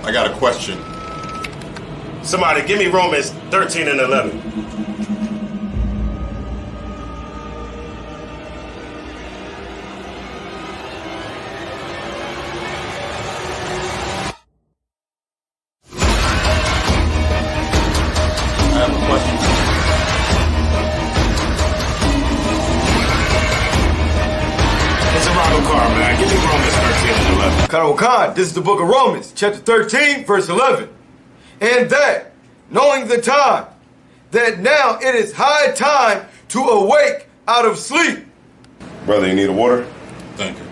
I got a question. Somebody give me Romans 13 and 11. I have a question. It's a Ronald Carr, man. Give me Romans 13 and 11. Khan, this is the book of Romans, chapter 13, verse 11. And that, knowing the time, that now it is high time to awake out of sleep. Brother, you need a water? Thank you.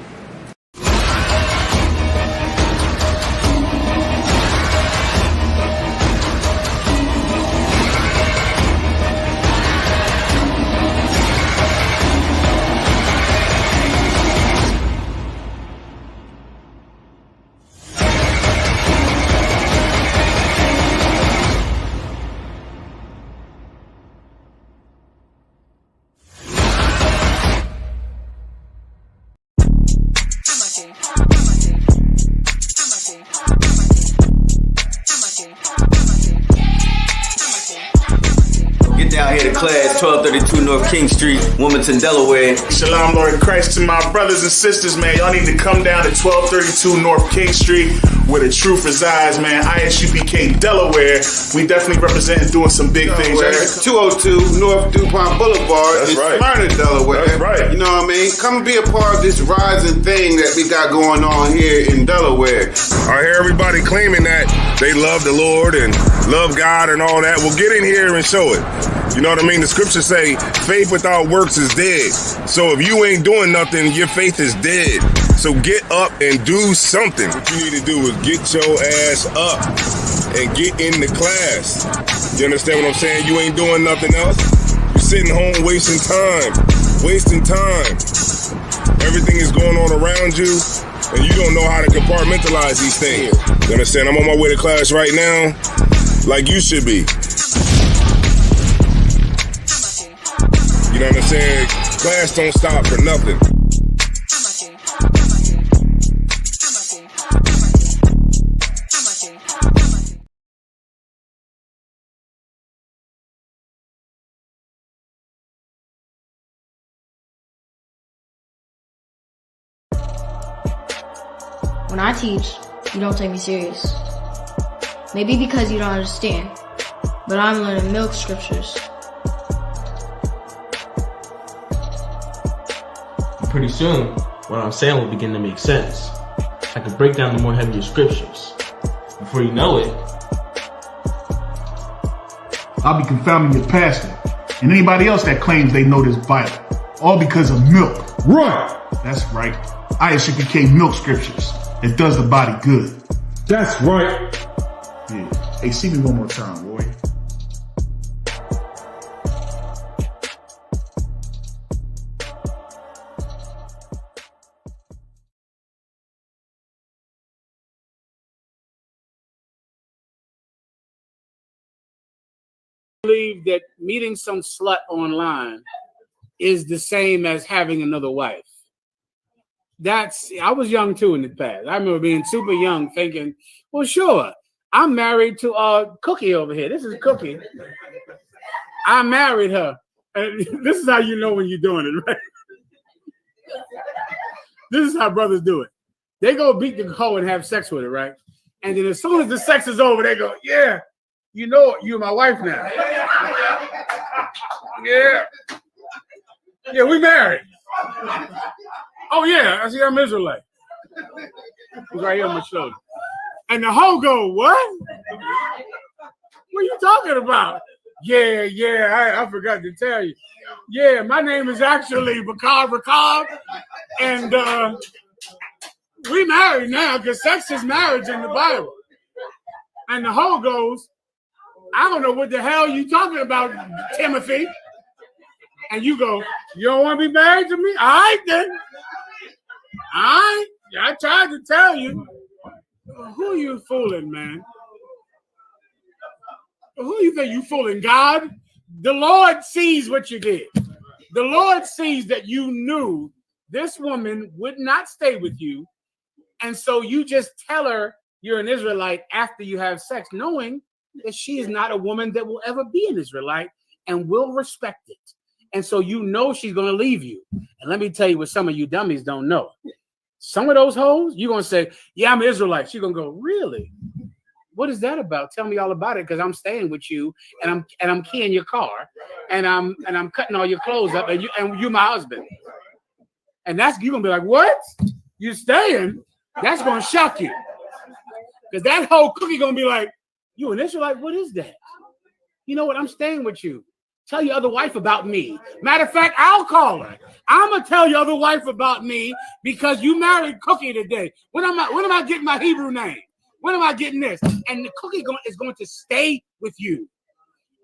Get down here to class, 1232 North King Street, Wilmington, Delaware. Shalom, Lord Christ, to my brothers and sisters, man. Y'all need to come down to 1232 North King Street, where the truth resides, man. ISUPK Delaware. We definitely represent doing some big things. 202 North DuPont Boulevard That's in right. Smyrna, Delaware. That's right. You know what I mean? Come and be a part of this rising thing that we got going on here in Delaware. I hear everybody claiming that they love the Lord and love God and all that. Well, get in here and show it. You know what I mean? The scriptures say faith without works is dead. So if you ain't doing nothing, your faith is dead. So get up and do something. What you need to do is get your ass up and get in the class. You understand what I'm saying? You ain't doing nothing else. You're sitting home wasting time. Everything is going on around you, and you don't know how to compartmentalize these things. You understand? I'm on my way to class right now, like you should be. You know what I'm saying? Class don't stop for nothing. When I teach, you don't take me serious. Maybe because you don't understand, but I'm learning milk scriptures. Pretty soon, what I'm saying will begin to make sense. I can break down the more heavier scriptures. Before you know it, I'll be confounding your pastor and anybody else that claims they know this Bible. All because of milk. Right. That's right. ISUPK milk scriptures. It does the body good. That's right. Yeah. Hey, see me one more time, Roy. Believe that meeting some slut online is the same as having another wife. I was young too in the past. I remember being super young thinking, well, sure, I'm married to Cookie over here. This is Cookie. I married her. And this is how you know when you're doing it, right? This is how brothers do it. They go beat the hoe and have sex with her, right? And then as soon as the sex is over, they go, yeah, you know, you're my wife now. Yeah. Yeah, we married. Oh, yeah, I see I'm Israelite. He's right here on my shoulder. And the hoe go, what? What are you talking about? Yeah, I forgot to tell you. Yeah, my name is actually Bakar, and we married now because sex is marriage in the Bible. And the hoe goes, I don't know what the hell you talking about, Timothy. And you go, you don't want to be married to me? All right, then. All right. I tried to tell you. Who are you fooling, man? Who you think you fooling? God? The Lord sees what you did. The Lord sees that you knew this woman would not stay with you. And so you just tell her you're an Israelite after you have sex, knowing that she is not a woman that will ever be an Israelite and will respect it. And so you know she's going to leave you. And let me tell you what some of you dummies don't know. Some of those hoes, you're going to say, yeah, I'm an Israelite. She's going to go, really? What is that about? Tell me all about it, because I'm staying with you and I'm keying your car and I'm cutting all your clothes up and you my husband. And that's, you're going to be like, what? You staying? That's going to shock you. Because that whole cookie going to be like, you an Israelite? What is that? You know what? I'm staying with you. Tell your other wife about me. Matter of fact, I'll call her. I'm going to tell your other wife about me because you married Cookie today. When am I getting my Hebrew name? When am I getting this? And the Cookie is going to stay with you.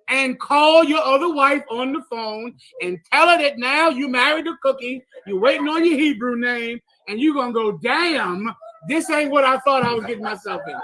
And call your other wife on the phone and tell her that now you married the Cookie, you're waiting on your Hebrew name, and you're going to go, damn, this ain't what I thought I was getting myself in.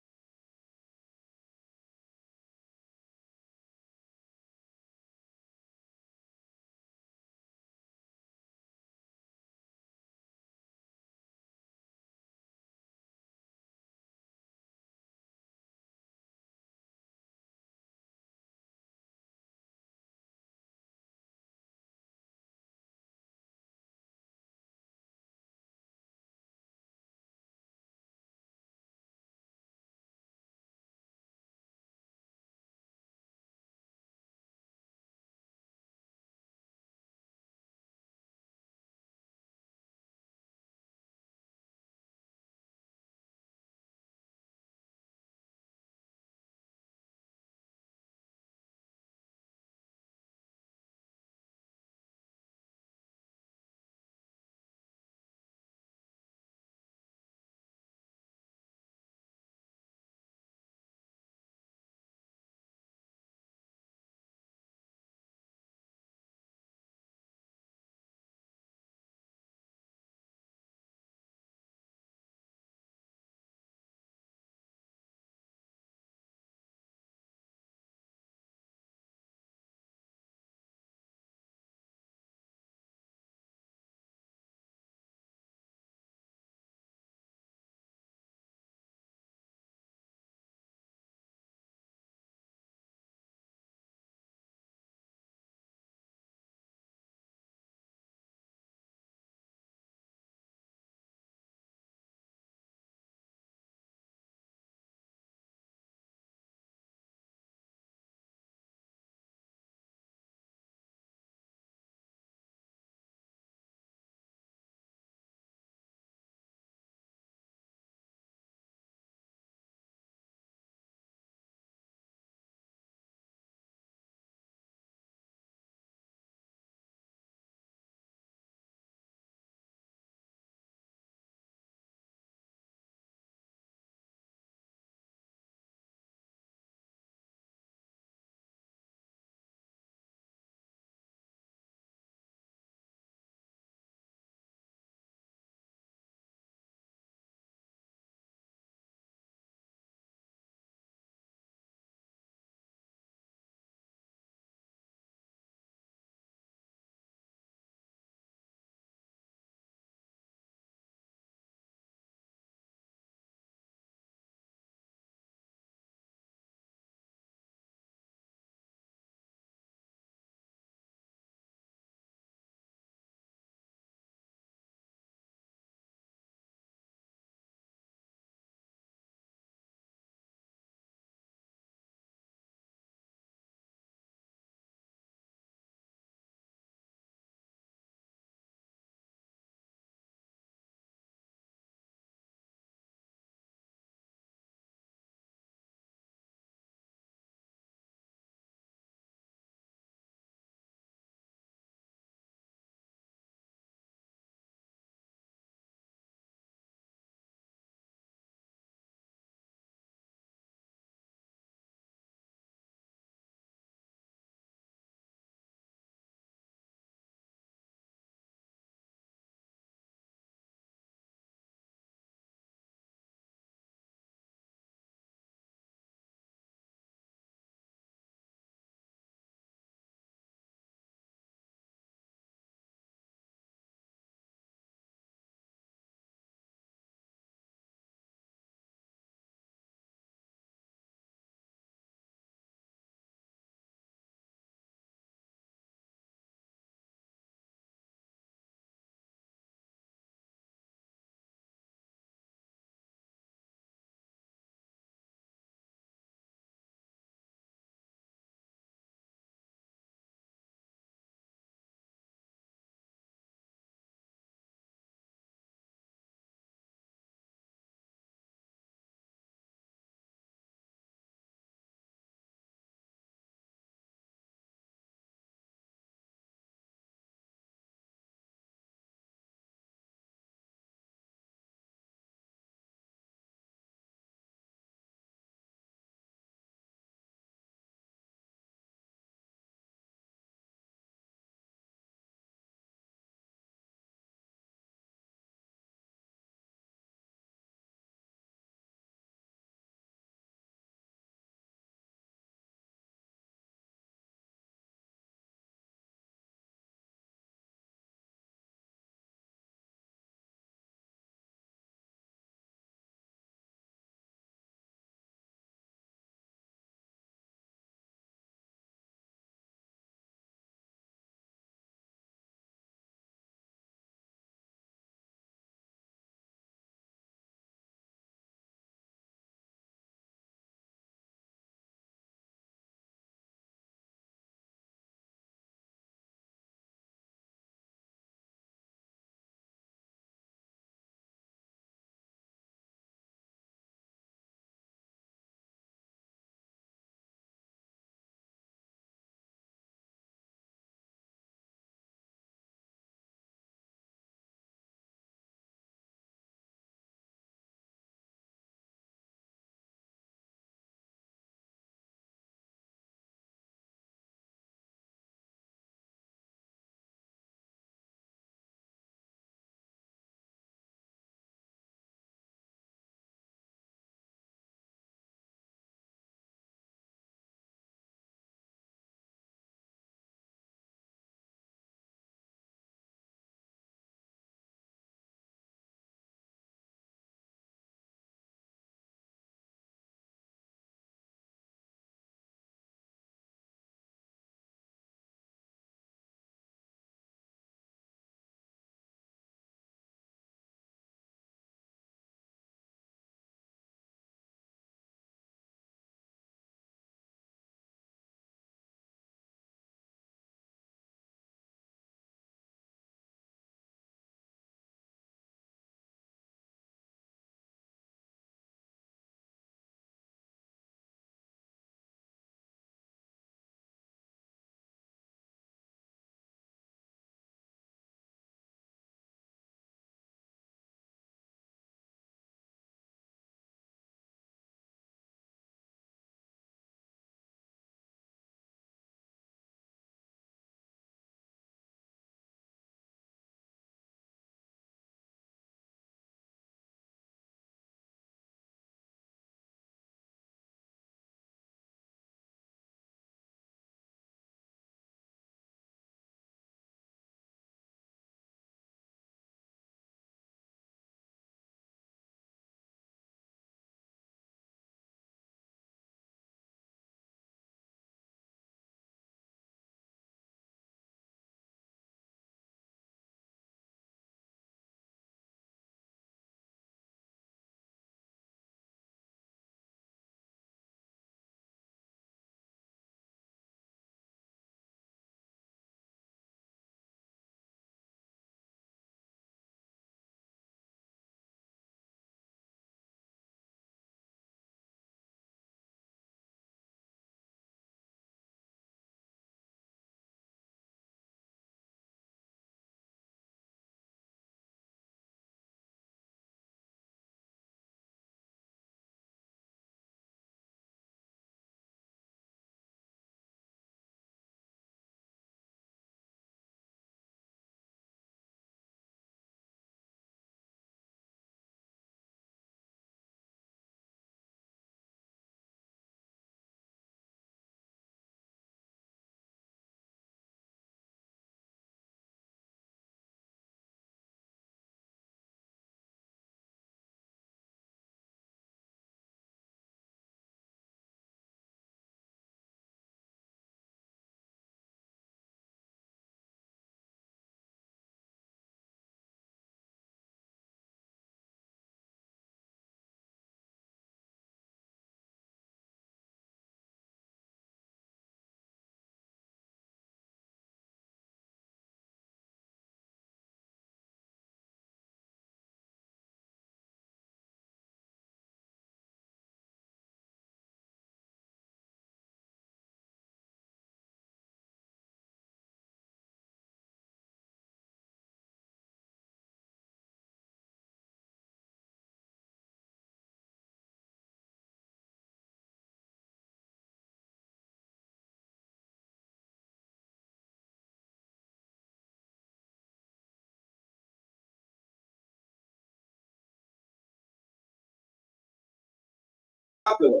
Kapila,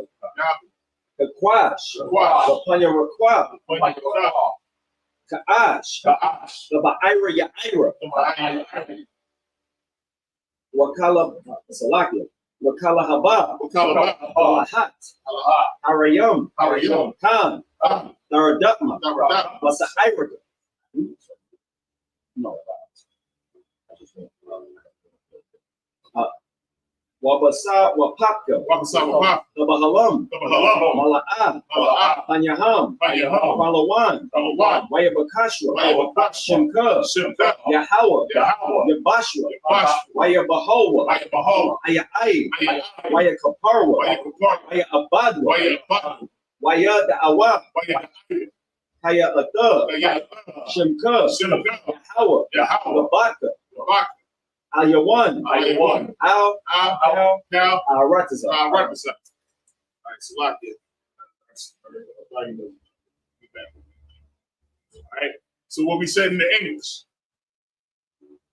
Kakwash, Lapanya Rakwa, Kaash, Labaira Yaira, Wakala Salakia, Wakala Haba, Alahat, Arayum, Khan, Naradutma, Masaira. No. Wabasa Wapaka, Nabahalam, Mala'ah, Panyaham, Palawan, Wayabakashwa, Shimka, Yahawah, Yabashwa, Wayabahowa, Ayai, Wayakaparwa, Wayabadwa, Wayada'awa, Haya Atha, Shimka, Yahawah, Wabaka, Ayawan, Al, Ratiza. All right, so lock it. All right. So what we said in the English.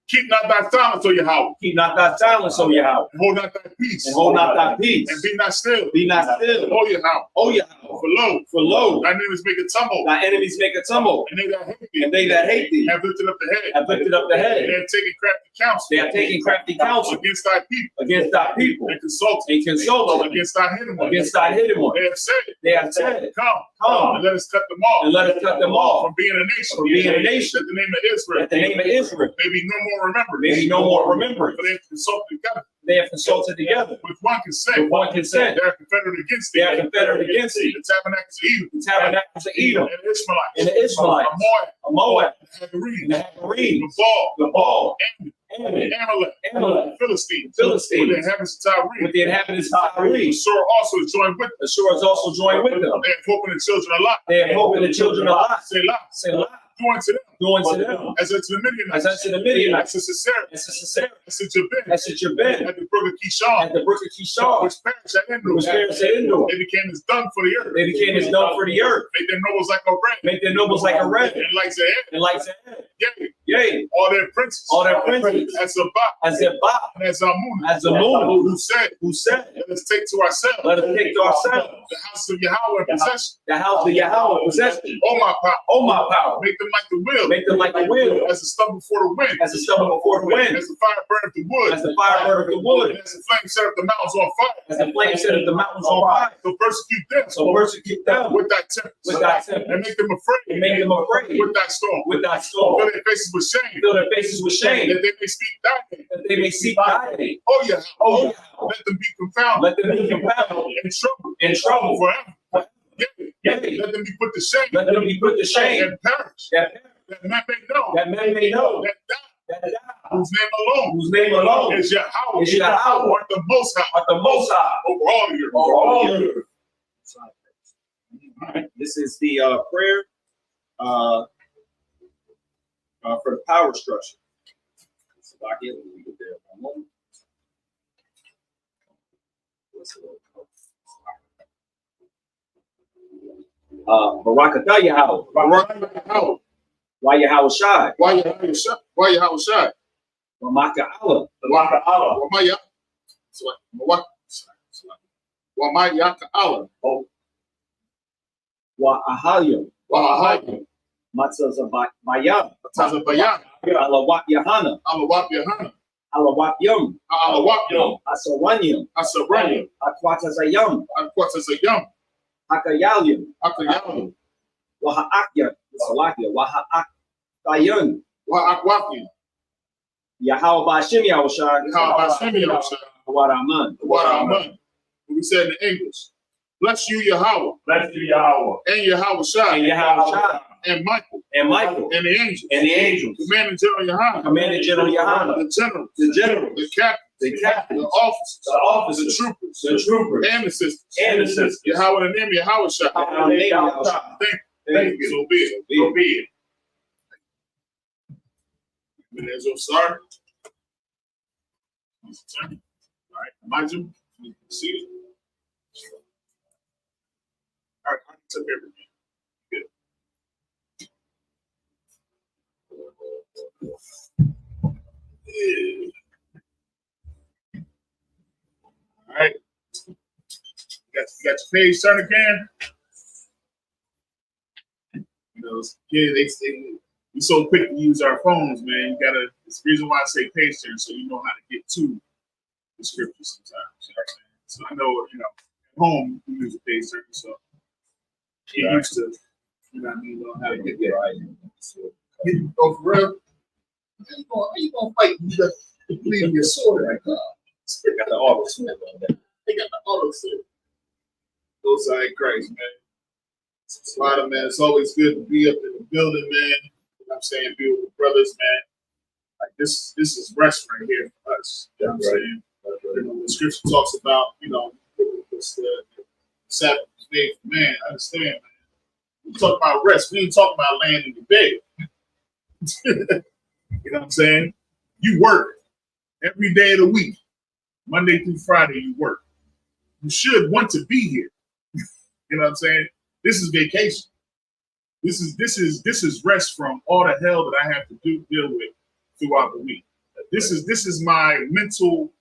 Keep not thy silence, O Yahweh. Keep not thy silence, O Yahweh. And hold not thy peace. And hold not thy peace. And be not still. Be not still. O Yahweh. O Yahweh. For lo, thy enemies make a tumult. Thy enemies make a tumult. And they that hate thee. And they that hate thee. Have lifted up the head. Have lifted up the head. They have taken crafty counsel. They have taken crafty counsel. Against thy people. Against thy people. And consulted. Against thy hidden one. Against thy hidden one. They have said. Come. And let us cut them off. And let us cut them off. From being a nation. From being a nation. That the name of Israel. That the name of Israel. Maybe no more remembered. Maybe no more remembered. But they have consulted together. They have consulted together. With one consent. With one consent. They are confederate against thee. They are confederate against thee. The tabernacles of Edom. The tabernacles of Edom. And the Ishmaelites. And the Ishmaelites. A Moab. The Hagarenes. And the Hagarenes. The Baal. Amalek. The Philistines. With the inhabitants of Tyre. With the inhabitants of Tyre. Assur also joined with them. Assur is also joined with them. They have hope in the children a lot. They have hope in the children a lot. Selah. Doing to them. Doing to them. As unto the Midianites. As unto the Midianites. As to Sisera. As to Sisera. As to Jabin. As to Jabin. At the brook of Kishon. At the brook of Kishon. Which perished at Endor. Which perished at Endor. They became as dung for the earth. They became as dung for the earth. Make their nobles like a red. Make their nobles like a red. And like Zahir. And like Zahir. Yea. Yea. All their princes. All their princes. As Zabah. As Zabah. And as Amun. As Amun. Who said. Let us take to ourselves. Let us take to ourselves. The house of Yahweh in possession. The house of Yahweh in possession. Oh my power. Oh my power. Make them like the will. Make them like the will. As the stubble before the wind. As the stubble before the wind. As the fire burneth the wood. As the fire burneth the wood. And as the flame set up the mountains on fire. As the flame set up the mountains on fire. So persecute them. So persecute them. With thy tempest. With thy tempest. And make them afraid. And make them afraid. With thy storm. With thy storm. Fill their faces with shame. Fill their faces with shame. That they may speak thy name. That they may seek thy name. Oh yeah. Oh yeah. Let them be confounded. Let them be confounded. In trouble. In trouble. Forever. Yea. Let them be put to shame. Let them be put to shame. And perish. That men may know. That men may know. That die. Whose name alone. Is Yahweh. Is Yahweh. Or the Most High. Or the Most High. Over all of you. Over all of you. All right. This is the prayer for the power structure. So I get when we get there for a moment. Barakatah Yahweh. Barakatah. Why Yahweh Shai? Why Yahweh Shai? Why Yahweh Shai? Wamaka Allah. Wamaka Allah. Wamaka Allah. Wa Ahalyam. Wa Ahalyam. Matzazabayam. Matzazabayam. Alawat Yahana. Alawat Yahana. Alawat Yum. Alawat Yum. Asaranyam. Asaranyam. Akwatazayam. Akwatazayam. Hakayalyam. Hakayalyam. Waha'akya. Salakia. Waha'akayun. Waha'akwafim. Yahweh Bashim Yahushai. Yahweh Bashim Yahushai. Waraman. Waraman. We said in English. Bless you, Yahweh. Bless you, Yahweh. And Yahweh Shai. And Yahweh Shai. And Michael. And Michael. And the angels. And the angels. Commander General Yahana. Commander General Yahana. The generals. The generals. The captains. The captains. The officers. The officers. The troopers. The troopers. And the sisters. And the sisters. Yahweh the name Yahweh Shai. Yahweh the name Yahweh Shai. Thank you. So be it. So be it. There's your start. All right. Imagine. You can see it. All right. I took everything. All right. got your page turn again. You know, yeah, we so quick to use our phones, man. You gotta. It's the reason why I say page turn, so you know how to get to the scripture sometimes. You know what I'm saying? So I know, you know, at home we use a page turn, so get used to, you know what I mean, know how to get there. Oh, for real? How you gonna fight? You got leaving your sword like that. They got the auto sword on that. They got the auto sword. Those are Christ, man. Slaughter, man. It's always good to be up in the building, man. You know what I'm saying? Be with the brothers, man. Like this is rest right here for us. You know what I'm saying? You know, the scripture talks about, you know, the Sabbath was made for man. I understand, man. We talk about rest. We ain't talking about laying in the bed. You know what I'm saying? You work every day of the week, Monday through Friday. You work. You should want to be here. You know what I'm saying? This is vacation. This is rest from all the hell that I have to deal with throughout the week. This is my mental,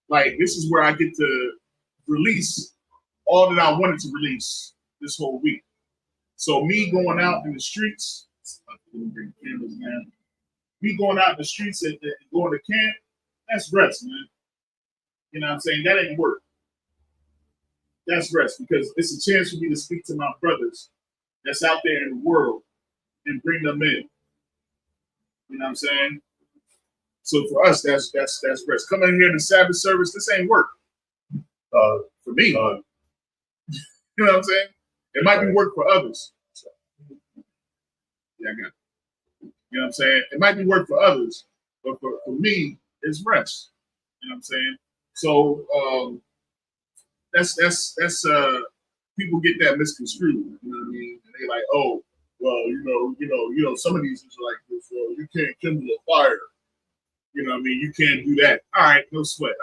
like, this is where I get to release all that I wanted to release this whole week. So me going out in the streets, me going out in the streets and going to camp, that's rest, man. You know what I'm saying? That ain't work. That's rest, because it's a chance for me to speak to my brothers that's out there in the world and bring them in. You know what I'm saying? So for us, that's rest. Coming in here in the Sabbath service, this ain't work. For me. You know what I'm saying? It might be work for others. Yeah, I got it. You know what I'm saying? It might be work for others, but for me, it's rest. You know what I'm saying? So that's people get that misconstrued. You know what I mean? And they like, oh, well, you know, some of these is like this. Well, you can't kindle a fire. You know what I mean? You can't do that. All right, no sweat.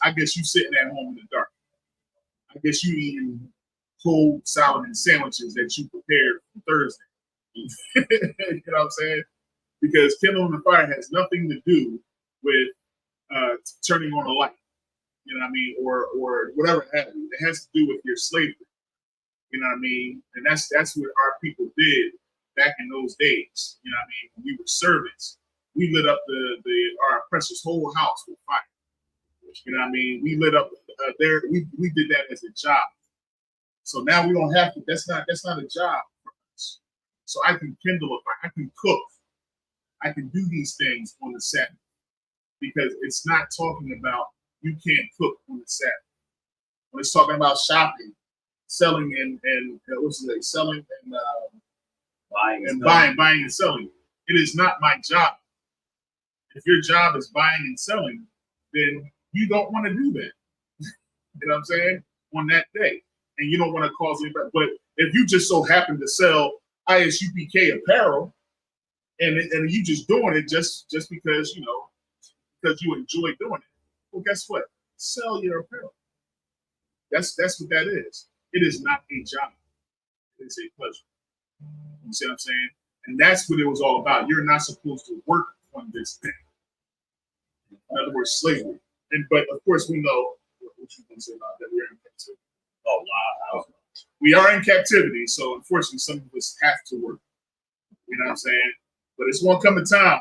I guess you sitting at home in the dark. I guess you eating cold salad and sandwiches that you prepared for Thursday. You know what I'm saying? Because kindling the fire has nothing to do with turning on a light. You know what I mean? Or whatever it has. It has to do with your slavery. You know what I mean? And that's what our people did back in those days. You know what I mean? When we were servants, we lit up our oppressor's whole house with fire. You know what I mean? We lit up we did that as a job. So now we don't have to. That's not a job for us. So I can kindle a fire. I can cook. I can do these things on the Sabbath, because it's not talking about you can't cook on the Sabbath. When it's talking about shopping, selling and what's it like? Selling and buying and selling. It is not my job. If your job is buying and selling, then you don't want to do that. You know what I'm saying? On that day. And you don't want to cause anybody. But if you just so happen to sell ISUPK apparel and you just doing it just because, you know, because you enjoy doing it, well, guess what? Sell your apparel. That's what that is. It is not a job. It is a pleasure. You see what I'm saying? And that's what it was all about. You're not supposed to work on this thing. In other words, slavery. But of course, we know what you can say about that. We're in captivity. Oh, wow. We are in captivity, so unfortunately, some of us have to work. You know what I'm saying? But it's going to come a time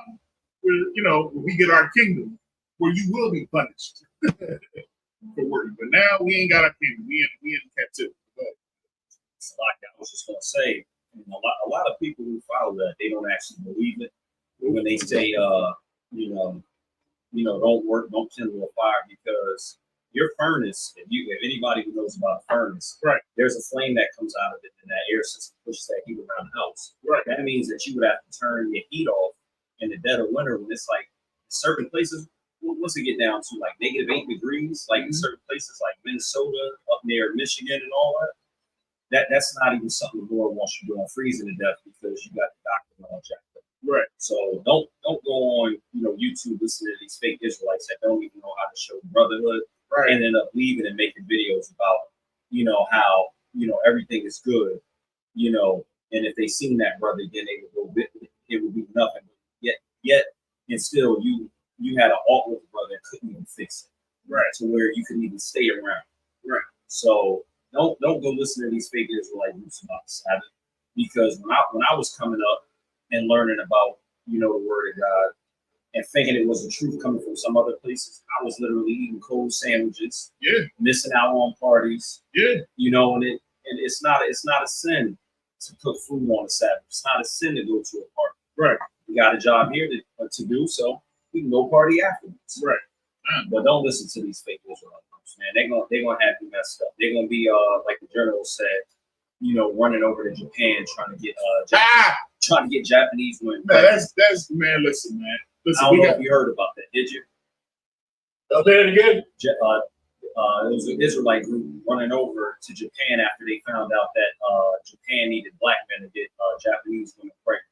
where, you know, when we get our kingdom, where you will be punished for working. But now we ain't got our kingdom. We in captivity. But it's like I was just going to say, you know, a lot of people who follow that, they don't actually believe it when they say, you know, don't work, don't kindle a fire, because your furnace, if anybody who knows about a furnace, right, there's a flame that comes out of it, and that air system pushes that heat around the house. Right. That means that you would have to turn your heat off in the dead of winter when it's like certain places. Once it get down to like -8 degrees, like in certain places like Minnesota, up near Michigan, and all that, that's not even something the Lord wants you doing, freezing to death because you got the doctrine all jacked up. Right. So don't go on, you know, YouTube listening to these fake Israelites that don't even know how to show brotherhood, right, and end up leaving and making videos about, you know, how, you know, everything is good, you know, and if they seen that brother, then they would go with it. It would be nothing. Yet, and still, you had an alt with the brother and couldn't even fix it. Right. To where you couldn't even stay around. Right. So don't go listen to these fake Israelite groups about the Sabbath, because when I was coming up and learning about the Word of God and thinking it was the truth coming from some other places, I was literally eating cold sandwiches, missing out on parties, and it's not a sin to cook food on the Sabbath. It's not a sin to go to a party. Right. We got a job here to do, so we can go party afterwards. Right. But don't listen to these fake Israelite groups, man. They're gonna have you messed up. They're gonna be like the journal said, running over to Japan trying to get Japanese women. Man, that's man. Listen, man. Listen, I don't know if you heard about that. Did you? I'll say it again. It was an Israelite group running over to Japan after they found out that Japan needed black men to get Japanese women pregnant.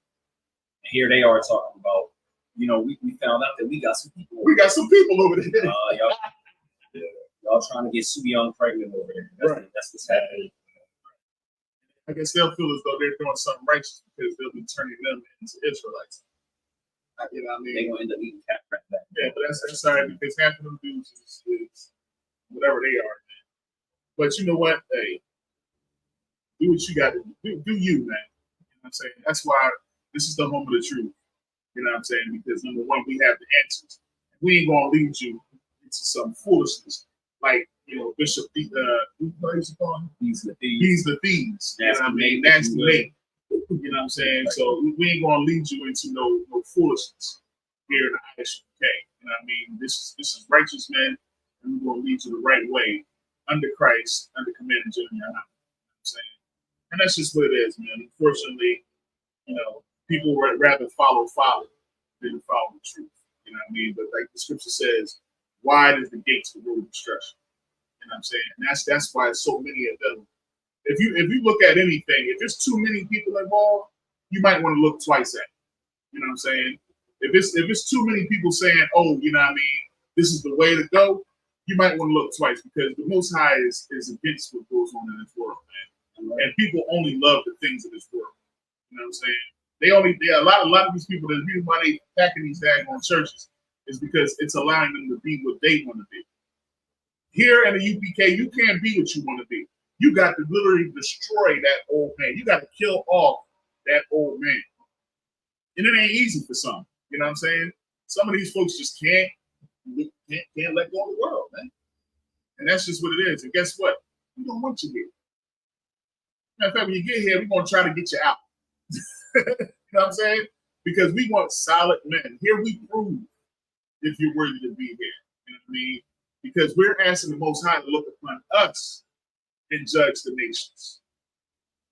And here they are talking about, we found out that we got some people. We got some people over there. Y'all trying to get Sue Young pregnant over there. That's what's happening. I guess they'll feel as though they're doing something righteous because they'll be turning them into Israelites. You know what I mean? They're gonna end up eating cat crap back. Yeah, but that's all right because half of them dudes is whatever they are, man. But you know what? Hey, do what you got to do. Do you, man? You know what I'm saying? That's why this is the home of the truth. You know what I'm saying? Because number one, we have the answers. We ain't gonna lead you into some foolishness like Bishop. What is it called? He's the thieves. He's the thieves. You know what I mean? That's the name. You know what I'm saying? So we ain't gonna lead you into no foolishness here in the ISUK. You know what I mean? This is righteous, man, and we're gonna lead you the right way under Christ, under command of Jeremiah. You know what I'm saying? And that's just what it is, man. Unfortunately, people would rather follow than follow the truth. You know what I mean? But like the scripture says, wide is the gates of road of destruction. You know what I'm saying? And that's why so many of them. If you look at anything, if there's too many people involved, you might want to look twice at it. You know what I'm saying? If it's too many people saying, oh, you know what I mean, this is the way to go, you might want to look twice because the Most High is against what goes on in this world, man. And people only love the things of this world. You know what I'm saying? A lot of these people, the reason why they packing these daggone churches is because it's allowing them to be what they want to be. Here in the UPK, you can't be what you want to be. You got to literally destroy that old man. You got to kill off that old man. And it ain't easy for some. You know what I'm saying? Some of these folks just can't let go of the world, man. And that's just what it is. And guess what? We don't want you here. Matter of fact, when you get here, we're going to try to get you out. You know what I'm saying? Because we want solid men. Here we prove if you're worthy to be here. You know what I mean? Because we're asking the Most High to look upon us and judge the nations.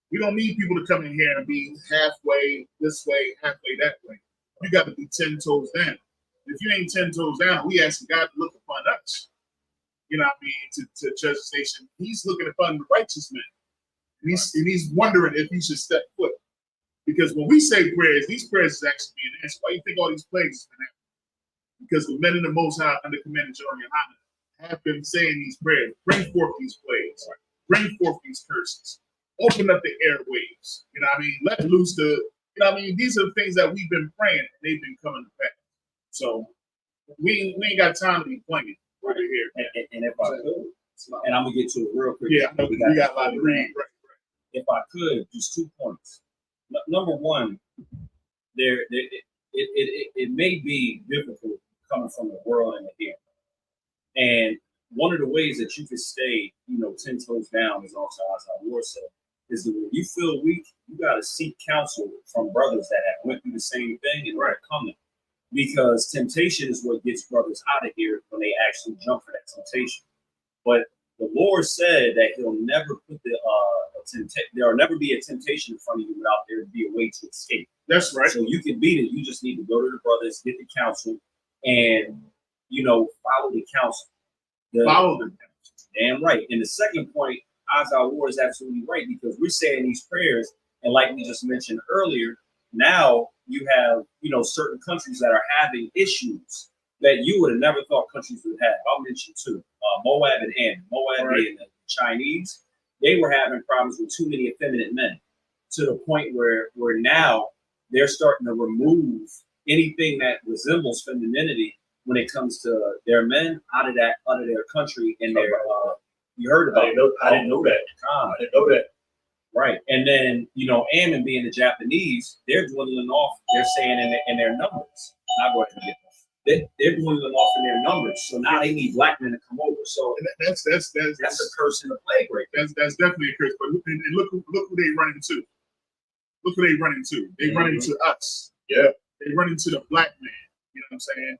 We don't need people to come in here and be halfway this way, halfway that way. You got to be 10 toes down. If you ain't 10 toes down, we asking God to look upon us. You know what I mean? To judge the nation. He's looking upon the righteous men. And he's wondering if he should step foot. Because when we say prayers, these prayers is actually being answered. Why do you think all these plagues have been happening? Because the men in the Most High under command of Jeremiah have been saying these prayers. Bring forth these plagues. Bring forth these curses. Open up the airwaves. You know what I mean? Let loose you know what I mean? These are the things that we've been praying and they've been coming to pass. So we ain't got time to be playing over here. And if I could, and I'm going to get to it real quick. Yeah, I know we got a lot to read. Right. If I could, just 2 points. Number one, it may be difficult coming from the world and the here. And one of the ways that you can stay, 10 toes down, as also as I war said, is that when you feel weak, you got to seek counsel from brothers that have went through the same thing and are coming. Because temptation is what gets brothers out of here when they actually jump for that temptation. But the Lord said that He'll never put there'll never be a temptation in front of you without there be a way to escape. That's right. So you can beat it. You just need to go to the brothers, get the counsel, and follow the counsel. Follow the counsel. Damn right. And the second point, Azar War is absolutely right, because we're saying these prayers, and like we just mentioned earlier, now you have certain countries that are having issues that you would have never thought countries would have. I'll mention two: Moab and Ammon. Moab being the Chinese, they were having problems with too many effeminate men, to the point where now they're starting to remove anything that resembles femininity when it comes to their men out of their country and You heard about it. I didn't know that. I didn't know that. Right. And then, Ammon being the Japanese, they're dwindling off, they're saying in their numbers. I'll go ahead and get them. They're dwindling off in their numbers. So now they need black men to come over. So that's a curse and a plague right there. That's definitely a curse. But look who they run into. Look who they run into. They run into us. Yeah. They run into the black man. You know what I'm saying?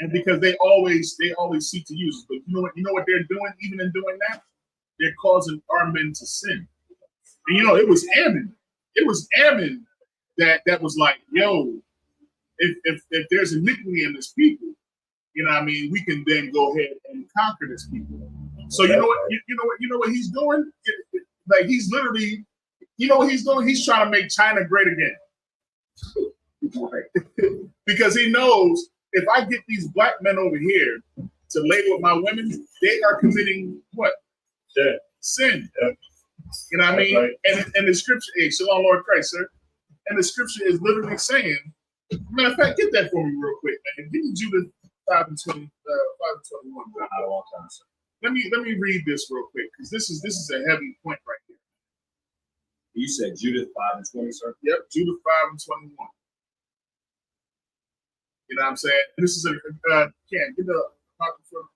And because they always seek to use us. But you know what they're doing? Even in doing that, they're causing our men to sin. And it was Ammon. It was Ammon that was like, yo, if there's iniquity in this people, we can then go ahead and conquer this people. So you know what he's doing? Like he's literally, what he's doing? He's trying to make China great again. Because he knows if I get these black men over here to lay with my women, they are committing what? Yeah. Sin. Yeah. You know what I mean? Right. And the scripture, Shalom, Lord Christ, sir. And the scripture is literally saying, matter of fact, get that for me real quick, man. Give me Judith 5 and 20, 5 and 21. Let me read this real quick, because this is a heavy point right here. You said Judith 5 and 20, sir? Yep, Judith 5 and 21. You know what I'm saying? And this is get the microphone.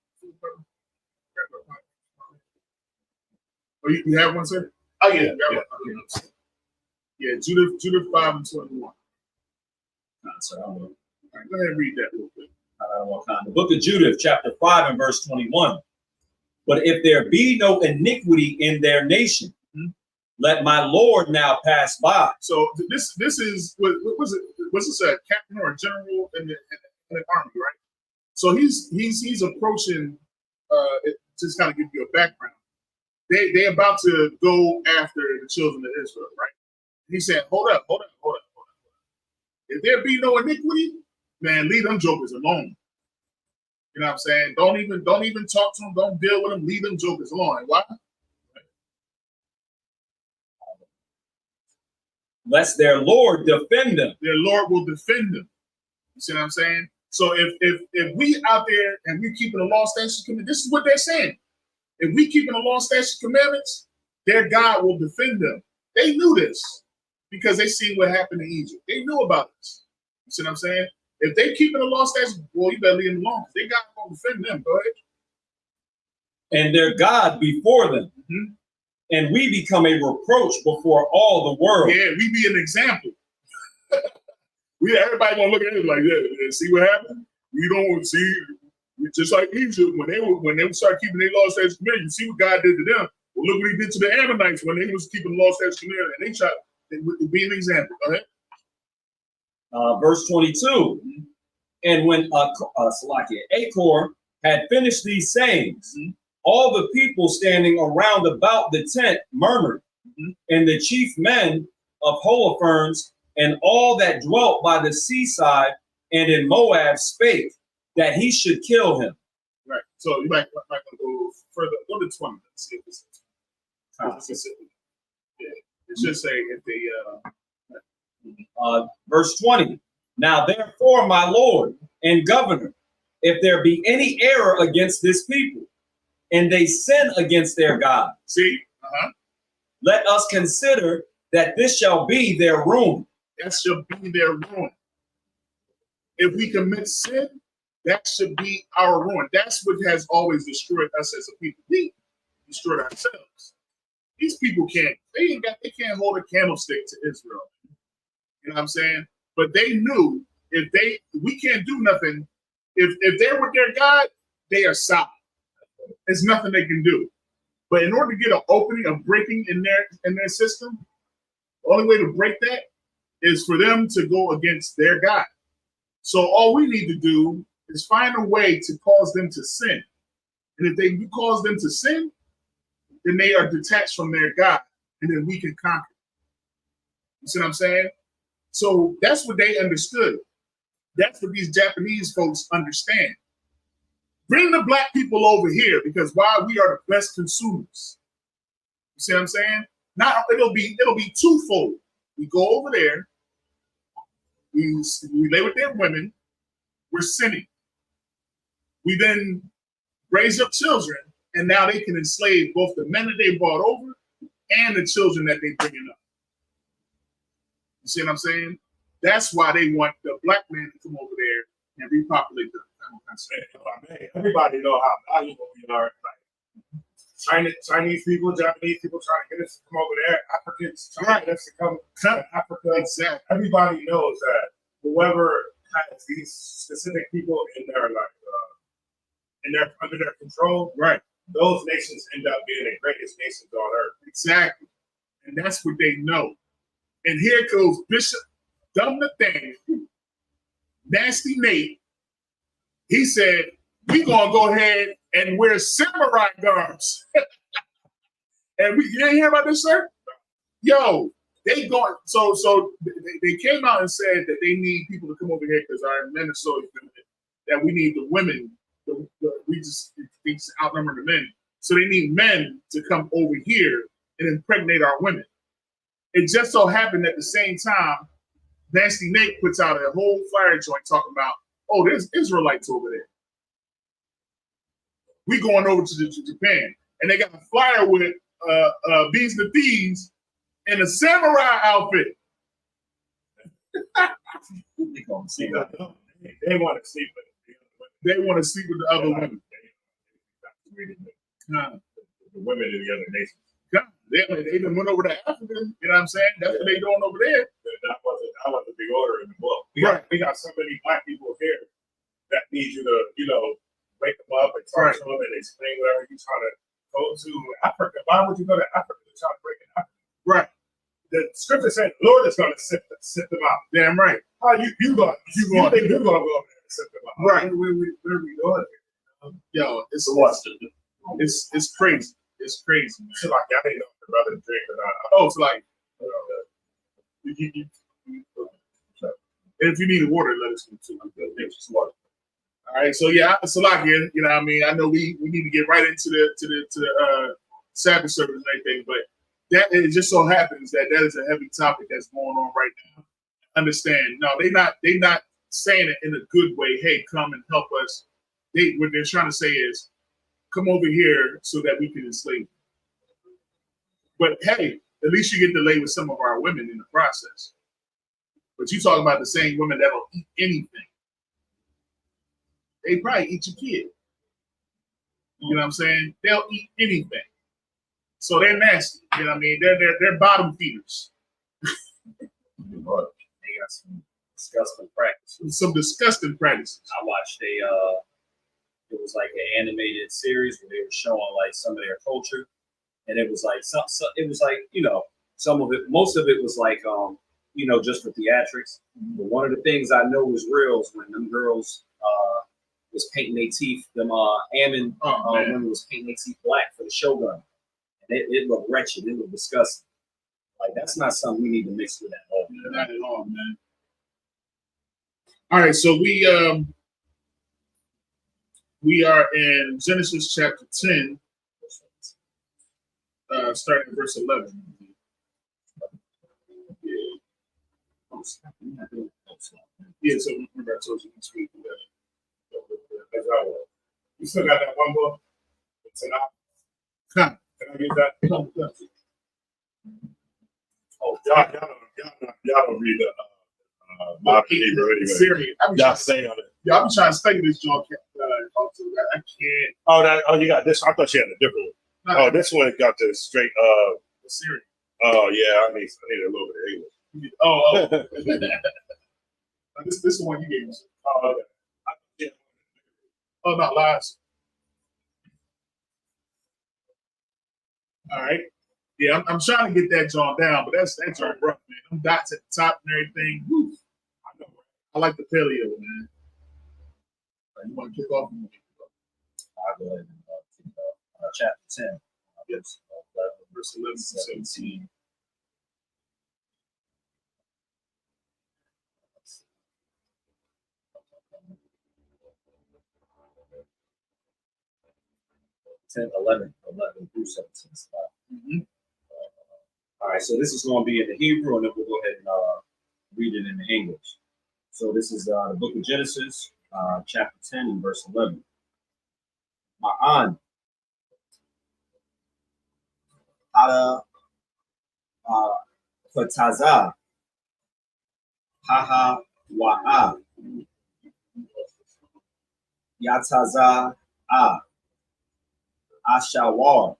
Oh, you have one, sir? Oh, yeah. Yeah, Judith 5 and 21. All right, go ahead and read that real quick. The book of Judith, chapter 5 and verse 21. But if there be no iniquity in their nation, let my Lord now pass by. So this is what was it? Was this a captain or a general in the army, right? So he's approaching. Just kind of give you a background. They about to go after the children of Israel, right? He said, hold up. If there be no iniquity, man, leave them jokers alone. You know what I'm saying? Don't even talk to them. Don't deal with them. Leave them jokers alone. And why? Lest their Lord defend them. Their Lord will defend them. You see what I'm saying? So if we out there and we keeping the law, statutes, commandments, this is what they're saying. If we keeping the law, statutes, commandments, their God will defend them. They knew this because they seen what happened in Egypt. They knew about this. You see what I'm saying? If they keeping the law, statutes, well, you better leave them alone. They God will defend them. Go ahead. And their God before them. Mm-hmm. And we become a reproach before all the world. Yeah, we be an example. Everybody gonna look at it like that and see what happened. We don't see, just like Egypt when they start keeping their law, statutes, commandments. You see what God did to them. Well, look what He did to the Ammonites when they was keeping the law, statutes, commandments, and they tried to be an example. Go ahead. Verse 22. And when Achor had finished these sayings, all the people standing around about the tent murmured, and the chief men of Holofernes and all that dwelt by the seaside and in Moab spake that he should kill him. Right. So you might go further. Go to 20. Let's see if this is yeah. It should say if they verse 20. Now therefore, my Lord and governor, if there be any error against this people, and they sin against their God, let us consider that this shall be their ruin. That shall be their ruin. If we commit sin, that should be our ruin. That's what has always destroyed us as a people. We destroyed ourselves. These people can't hold a candlestick to Israel. You know what I'm saying? But they knew we can't do nothing. If they're with their God, they are solid. There's nothing they can do. But in order to get an opening, a breaking in their system, the only way to break that is for them to go against their God. So all we need to do is find a way to cause them to sin. And if they cause them to sin, then they are detached from their God, and then we can conquer. You see what I'm saying? So that's what they understood. That's what these Japanese folks understand. Bring the black people over here, because why? We are the best consumers. You see what I'm saying? Now it'll be twofold. We go over there, we lay with their women, we're sinning. We then raise up children And now they can enslave both the men that they brought over and the children that they bringing up. You see what I'm saying? That's why they want the black man to come over there and repopulate them. Everybody know how valuable we are. Like Chinese people, Japanese people trying to get us to come over there. Africans trying to get us to come to Africa. Exactly. Everybody knows that whoever has these specific people in their under their control, right? Those nations end up being the greatest nations on earth. Exactly. And that's what they know. And here goes Bishop Dumb Nathaniel, Nasty Nate. He said, we gonna go ahead and wear samurai garbs. And you didn't hear about this, sir? Yo, they going, so they came out and said that they need people to come over here because our men are so effeminate that we need the women, we just outnumber the men. So they need men to come over here and impregnate our women. It just so happened at the same time, Nasty Nate puts out a whole flyer joint talking about, oh, there's Israelites over there. We going over to Japan. And they got a flyer with Bees the Thieves in a samurai outfit. They want to sleep with They want to sleep with the other women. The women in the other nations. They done went over to Africa. You know what I'm saying? That's what they doing over there. That was a big order in the book. We got so many black people here that need you to, wake them up and talk to them and explain whatever you're trying to go to Africa. Why would you go to Africa to try to break it up? Right. The scripture said the Lord is going to sift them out. Damn right. How you going to go over there and sift them out? Right. Where are we going? Yo, it's crazy. It's crazy. It's like I didn't know if the brother drink or not. Oh, it's like, if you need water, let us know too. Water. All right, so yeah, it's a lot here. You know what I mean? I know we need to get right into the Sabbath service and everything, but that it just so happens that is a heavy topic that's going on right now. Understand? No, they not saying it in a good way. Hey, come and help us. What they're trying to say is, come over here so that we can enslave you. But hey, at least you get to lay with some of our women in the process. But you talking about the same women that'll eat anything. They probably eat your kid. You know what I'm saying? They'll eat anything. So they're nasty. You know what I mean? They're bottom feeders. They got some disgusting practices. Some disgusting practices. I watched it was like an animated series where they were showing like some of their culture, and it was like some of it, most of it was like just for theatrics. But one of the things I know was real is when them girls was painting their teeth, women was painting their teeth black for the Shogun. And it looked wretched, it looked disgusting. Like that's not something we need to mix with at all. Not at all, man. All right, so we are in Genesis chapter 10, starting at verse 11. Yeah, so remember I told you this week. You still got that one book? Can I get that? Oh, y'all don't read the modern Hebrew anyway. Syrian. Y'all say on it. Yeah, I'm trying to study this joint. I can't. Oh, you got this. I thought you had a different one. Oh, this one got the straight Syrian. Oh yeah, I need a little bit of English. This is the one you gave me. Oh, okay. Yeah. Oh, not lies. All right. Yeah, I'm trying to get that joint down, but that's joint rough, man. Them dots at the top and everything. Woo. I like the paleo, man. You want to kick off? I'll go ahead and kick off chapter 10. Yes. Verse 11 to 17. Eleven through 17. All right, so this is going to be in the Hebrew, and then we'll go ahead and read it in the English. So this is the book of Genesis, chapter 10 and verse 11. Ma'an, Hada Pataza, Haha Wa'a, Yataza A, Ashawar,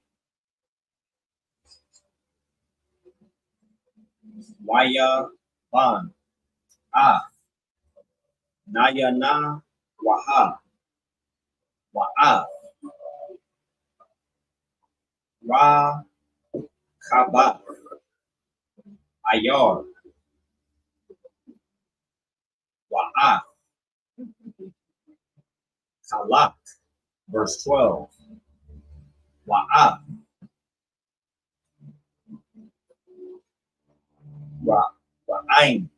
Waya Ban, A, Nayana Waha, Wa'a, Ra Kaba, Ayar, Wa'a, Kalak, verse 12. Wa'a, Wa'ain,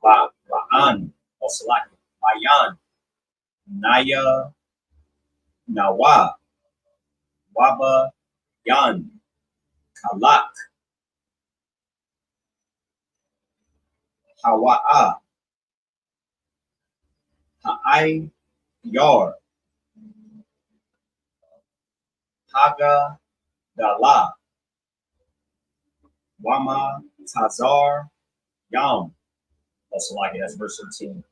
Wa'an, also like Mayan, Naya, Nawa, Waba, Yan, Kalak, Hawa'a, Ha'ai, Yar, Haga, Dala, Wama, Tazar, Yam, also like it, that's verse 13.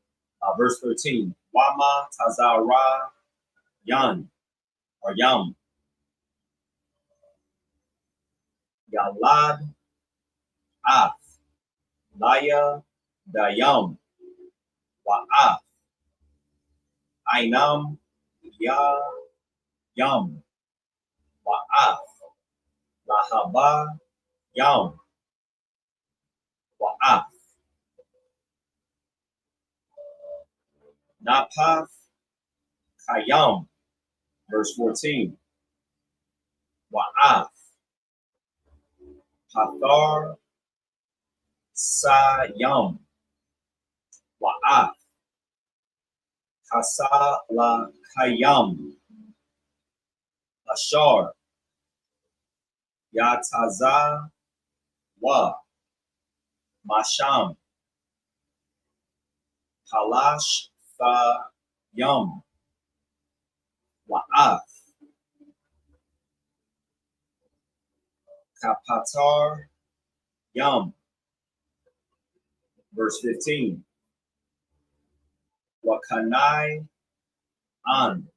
Verse 13, Wama, Tazara, Yan, or Yam, Yalad, Af, Laya, Dayam, Wa'af, Ainam, Ya, Yam, Wa'af, Lahaba, Yam, Wa'af, Napaf, Kayam, verse 14, Wa'af, Hathar, Sayam, Wa'af, Hasa la Kayam, Ashar, Yataza wa, Masham, Halash fa Yam, Wa'af, Kapatar Yam, verse 15. Wakanai An,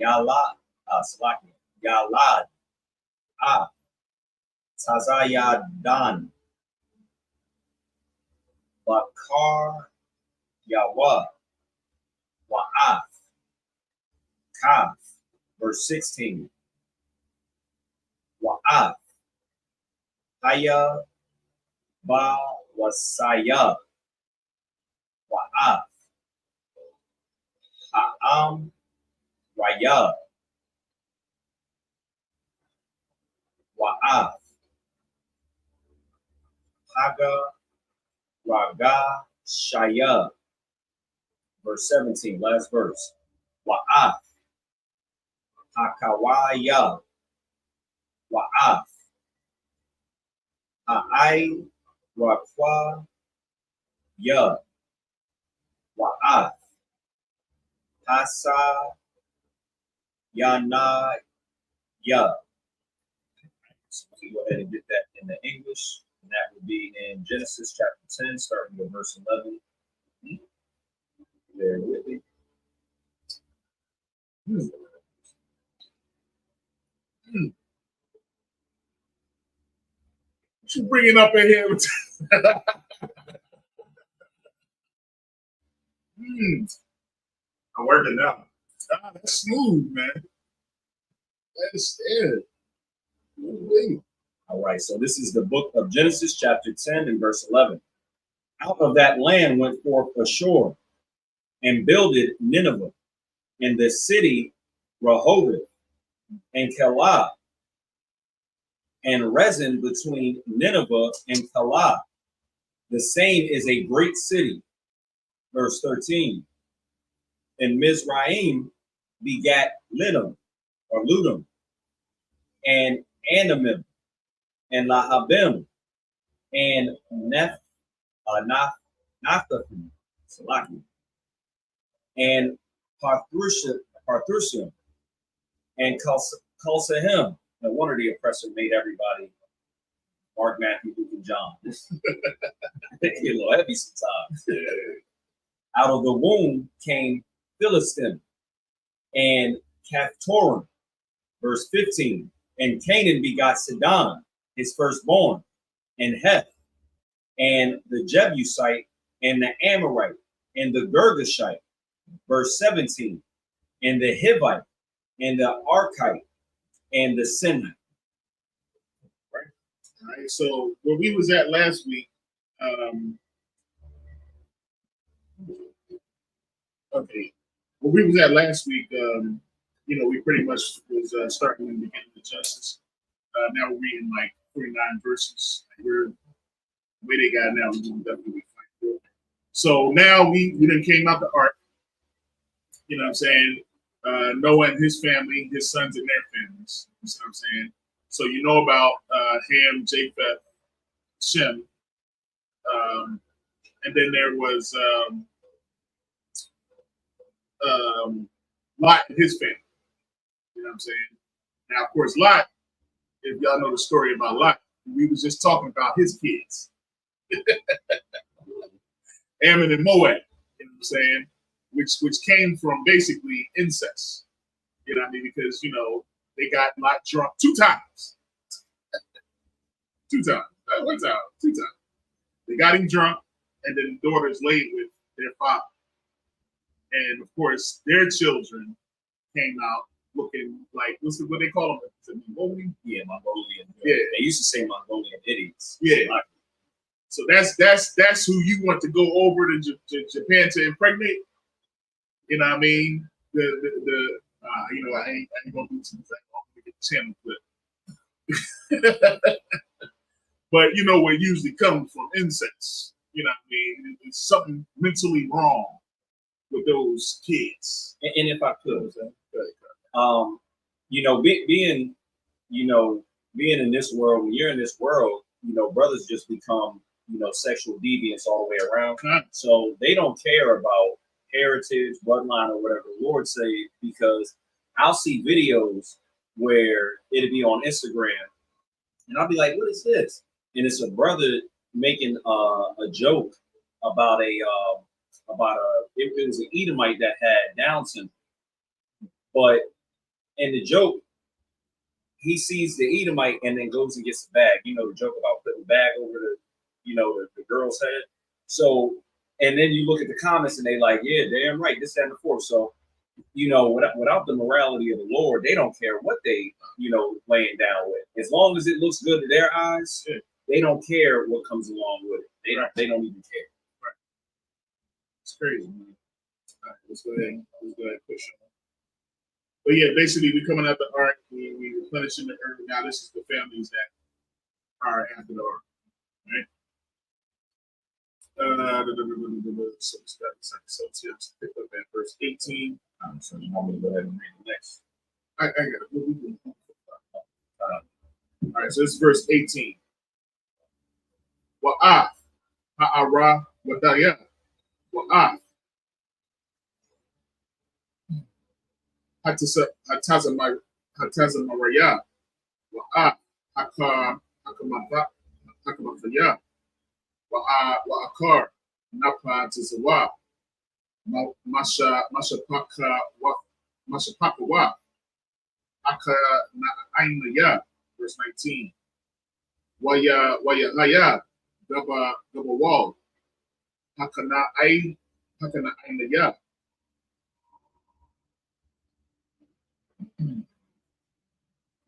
Yalad, Yalad, Tazayadan, Bakar Yawa, Wa'af, Kaf, verse 16. Wa'af, Haya Ba Wasaya, Wa'af, Ha'am Raya, Wa'af, Haga Raga Shaya, verse 17, last verse. Wa'af, Hakawaya, Wa'af, Ha'ai Rakwa Ya, Wa'af, Hasa Yana Ya. So we go ahead and get that in the English. And that would be in Genesis chapter 10, starting with verse 11. Bear with me. What you bringing up in here? I'm working now. Ah, that's smooth, man. That is it. All right, so this is the book of Genesis, chapter 10, and verse 11. Out of that land went forth Ashur, and builded Nineveh, and the city Rehoboth, and Calah, and Rezin between Nineveh and Calah. The same is a great city. Verse 13. And Mizraim begat Lidum, or Ludum, and Anamim, and Lahabim, and Naphthaphim, and Parthushim, and Kalsahim, No wonder the oppressor made everybody Mark, Matthew, Luke, and John. They get a little heavy sometimes. Out of the womb came Philistin and Caphtorim, verse 15. And Canaan begot Sidon, his firstborn, and Heth, and the Jebusite, and the Amorite, and the Girgashite, verse 17, and the Hivite, and the Archite, and the Sinite. All right, so where we was at last week, okay, where we was at last week, we pretty much was starting in the beginning of Genesis. Now we're reading like 49 verses. We're the way they got it now, we're definitely fight through it. So now we done came out the ark. You know what I'm saying? Noah and his family, his sons and their families. You know what I'm saying? So you know about Ham, Japheth, Shem, and then there was Lot and his family. You know what I'm saying? Now, of course, Lot, if y'all know the story about Lot, we was just talking about his kids. Ammon and Moab, you know what I'm saying? Which came from basically incest. You know what I mean? Because, they got Lot drunk 2 times. 2 times. Not 1 time, 2 times. They got him drunk, and then the daughters laid with their father. And of course, their children came out looking like, what they call them? Is it Mongolian? Yeah, Mongolian. Yeah. They used to say Mongolian idiots. Yeah. So that's who you want to go over to Japan to impregnate. You know what I mean? I ain't gonna do something like I'm gonna get the channel clip. But where it usually comes from incest. You know what I mean? It's something mentally wrong with those kids. And if I could, being in this world, when you're in this world, brothers just become, sexual deviants all the way around. So they don't care about heritage, bloodline, or whatever the Lord say, because I'll see videos where it'll be on Instagram, and I'll be like, "What is this?" And it's a brother making a joke about it was an Edomite that had Down syndrome, but in the joke, he sees the Edomite and then goes and gets the bag. The joke about putting the bag over the girl's head. So, and then you look at the comments and they like, yeah, damn right, this, that, and the fourth. So, without the morality of the Lord, they don't care what they, laying down with. As long as it looks good to their eyes, they don't care what comes along with it. They don't even care. Right. It's crazy, man. All right, let's go ahead and push on. But yeah, basically we're coming out the ark, we replenishing the earth. Now this is the families that are after the ark. Right? So pick up at verse 18. So you want me to go ahead and read the next? I got it. All right, so this is verse 18. Wa'af, ha'ara, wadaya, wa'af, hatazamaraya, wa'af, hakamafaya, wa'akar, napa tazawa, mashapaka wa, aka ainaya, verse 19. Waya haya, gaba wall, hakana ainaya.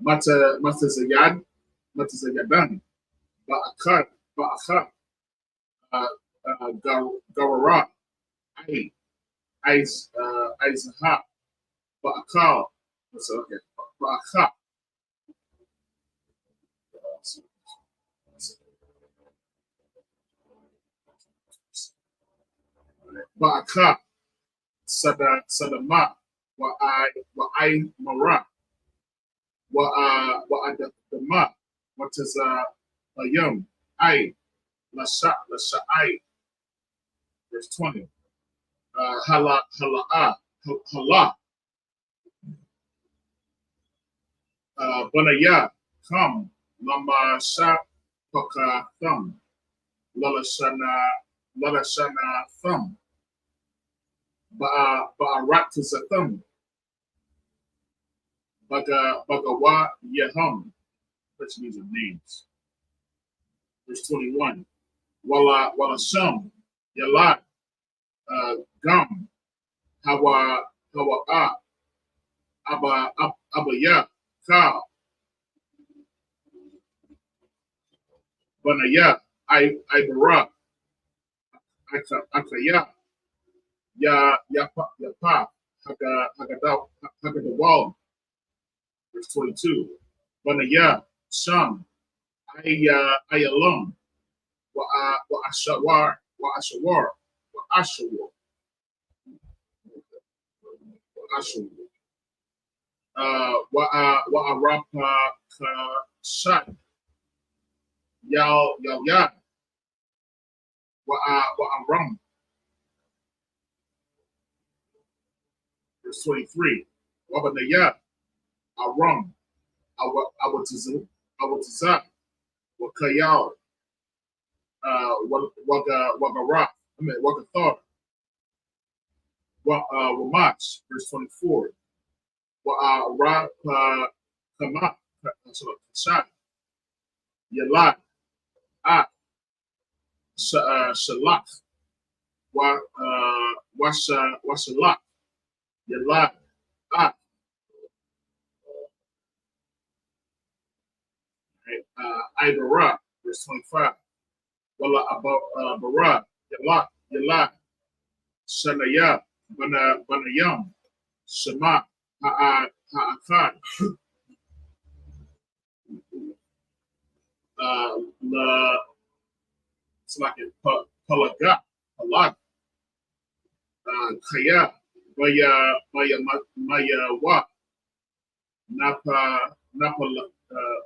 Mata zayadan, ba'akar, garara, aizaha, ba'akal, okay, ba'akha. Ba'akha, sadama, wa'ai mara, wa'adama, wataza ayam, lasha'ai, verse 20. Hala, Banaya, come, Lama Sha Paka Thumb, Lalashana Thumb, Ba'araktiza Thumb, Bagawa Yahum, which means of names. Verse 21. Wala Shum, Yala, Gum, Hawa Abaya, Ka, Banaya, Ibara, Akaya, Yapa, Hagadawal. Verse 22. Banaya, Shum, Ayalum, Ashawar, Ashawar. Wa'arapa Shot, Yal, Wa'aram. Verse 23. Wabanaya, Aram, Awatizak, Wakayal, Wagara, Wagathar, Wamach, verse 24. Wa'ara Kama, Shah, Yalat, Shalak, Washalak, Yalat, Ibara, verse 25. Wala Bara, Yalat, Shanaya, Banayam, Shema, Ha'akad, Palaga, Kaya, Maya Wa,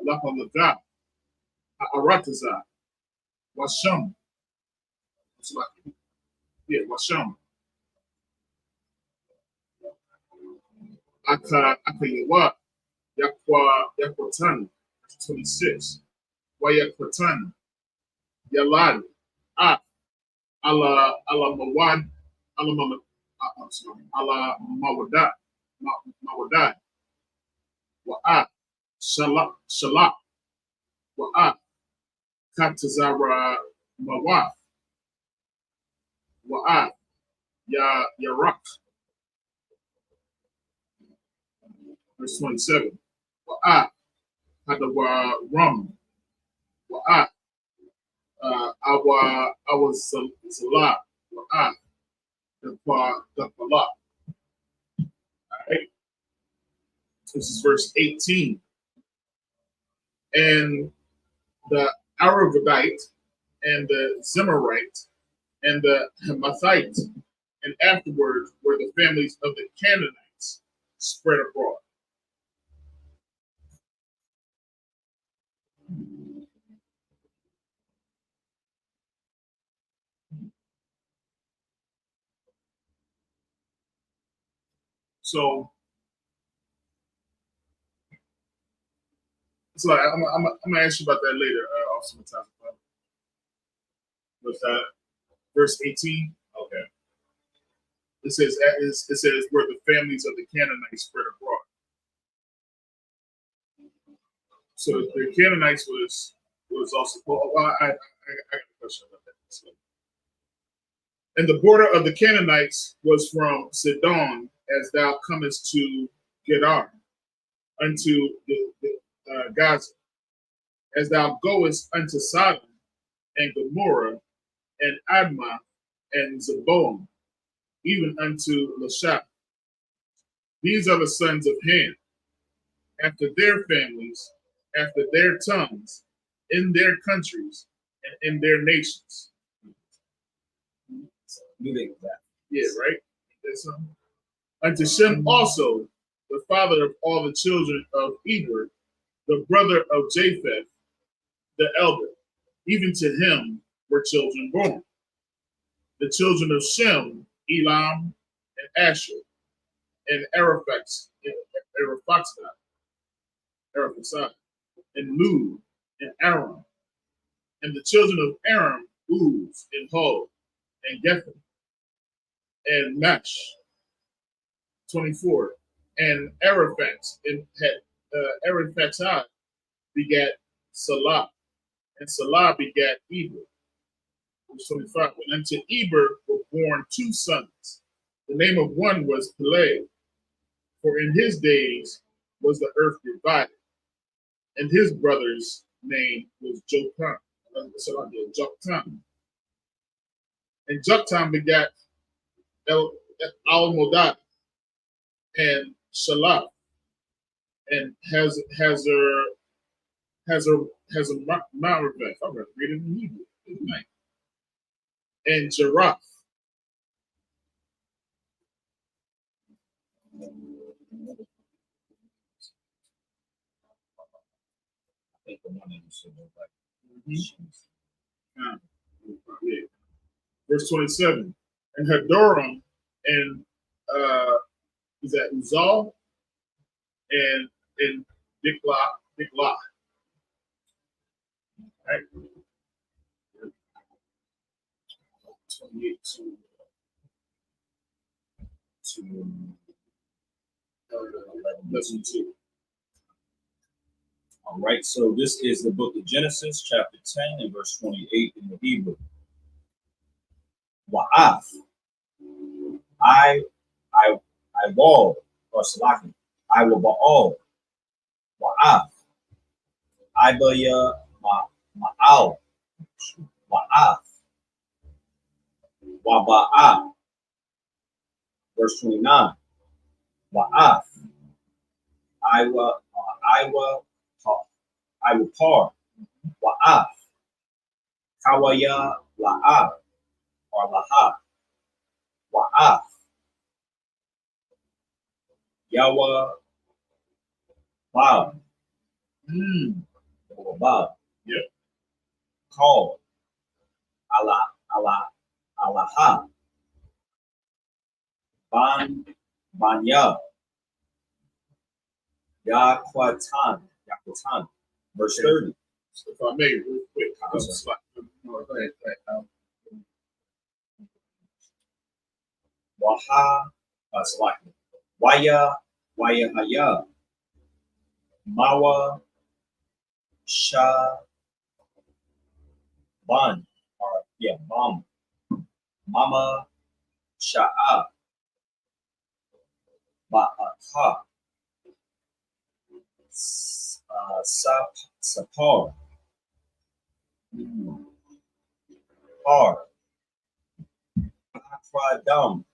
Lapalaga, Arataza, Washam, Washam, Akayawa, Yakwatan, 26, Wayakwatan, Yalad, Ala Mawad, Ala Mawadat, Wa'at, Shalak, Wa'at, Katazara Mawat, Wa'at, Yarak. Verse 27. Wa'at, Hadawa Rum, Wa'at, Awa Zala, Wa'at, Dapala. All right. This is verse 18. And the Aravadite and the Zemarite and the Hamathite, and afterwards were the families of the Canaanites spread abroad. So I'm gonna ask you about that later, Officer Matazza. What's that? Verse 18. Okay. It says where the families of the Canaanites spread abroad. So the Canaanites was also. I got a question about that. So, and the border of the Canaanites was from Sidon, as thou comest to Gedar, unto the Gaza, as thou goest unto Sodom and Gomorrah and Admah and Zeboim, even unto Lasha. These are the sons of Ham, after their families, after their tongues, in their countries, and in their nations. Yeah, right? That's, unto Shem also, the father of all the children of Eber, the brother of Japheth, the elder. Even to him were children born. The children of Shem, Elam, and Asher, and Araphaxad, Araphaxad, and Lud, and Aram. And the children of Aram, Uz, and Hod, and Gethem, and Mash. 24. And Araphax, and Araphaxad begat Salah, and Salah begat Eber. Verse 25. And unto Eber were born 2 sons. The name of one was Peleg, for in his days was the earth divided, and his brother's name was Joktan. And Joktan begat Almodad, and Shalaf, and Hazar Ma'arabeth. I'm going to read it in Hebrew tonight. And Jeraph. Verse 27. And Hadoram, and is that Uzal, and Diklah. Right. 28 to 11, 2. All right, so this is the book of Genesis, chapter 10, and verse 28 in the Hebrew. Wa'af. I will, or Salaki. I will ba'al. Wa'af. I baya ma'al. Wa'af. Waba'a. Verse 29. Wa'af. I will par. Wa'af. Kawaya la'af. Or laha. Wa'af. Yawa Bob. Bob. Yep. Call. Alaha. Banya. Yaquatan. Verse 30. So if I may, real quick, Waha. Waya Haya. Mawa Sha Ban. Mom. Mama Sha'a. Ba'aka. Sapar. Par. Akradam.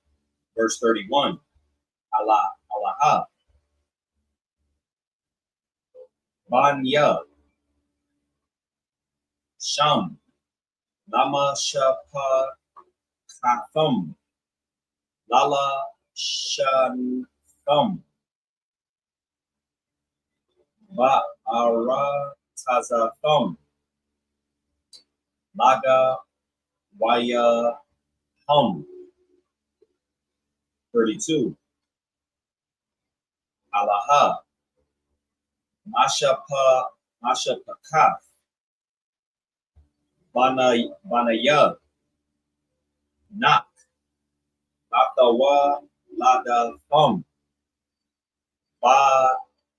Verse 31. Allah. Banya. Sham. Lama Shapa Katham. Lala Shantham. Ba'ara Tazatham. Laga Waya Hum. 32. Alaha. Mashapakaf. Banaya. Nak. Latawa Lada Thum. Ba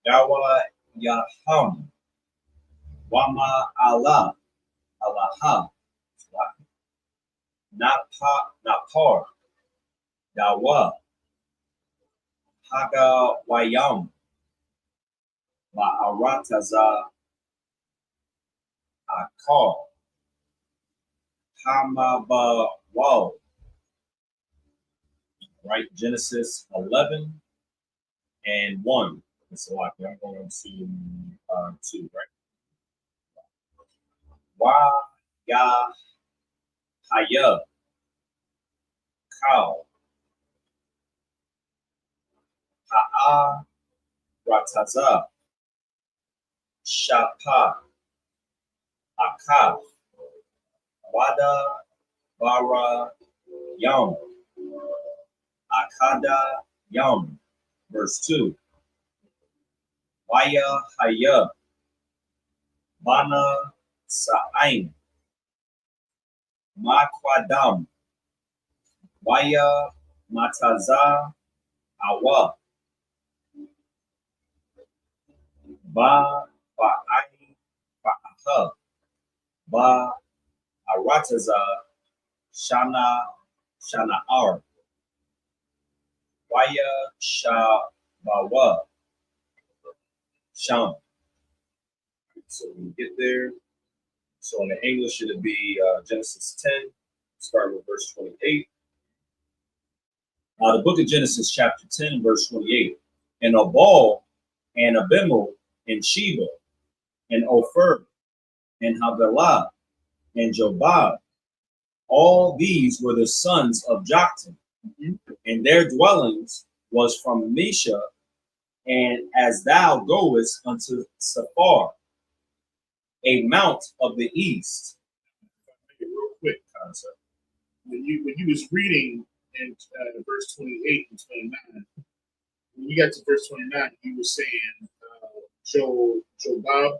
Dawa Yahum. Wama Allah. Alaha. Napar. Dawa. Haga Wayam. Ma'arataza Akar. Hamaba Wal. Right, Genesis 11 and 1. So I'm going to 2, right? Wa Ya Haya Cow. Ha'a Rataza Shapa Akaf Wada Bara Yam Akada Yam. Verse 2. Waya Haya, Bana Sa'ain, Makwadam, Waya Mataza Awa, Ba Fa'ai Fa'aha, Ba Arataza Shana Ar, Waya Shabawa, Sham. So when we get there, so in the English it'll be Genesis 10, starting with verse 28. The book of Genesis, chapter 10, verse 28. And Abal, and Abimelech, and Sheba, and Ophir, and Havilah, and Jobab, all these were the sons of Joktan, and their dwellings was from Mesha, and as thou goest unto Sephar, a mount of the east. Real quick concept. When you was reading in verse 28 and 29, when you got to verse 29, you were saying Jobab,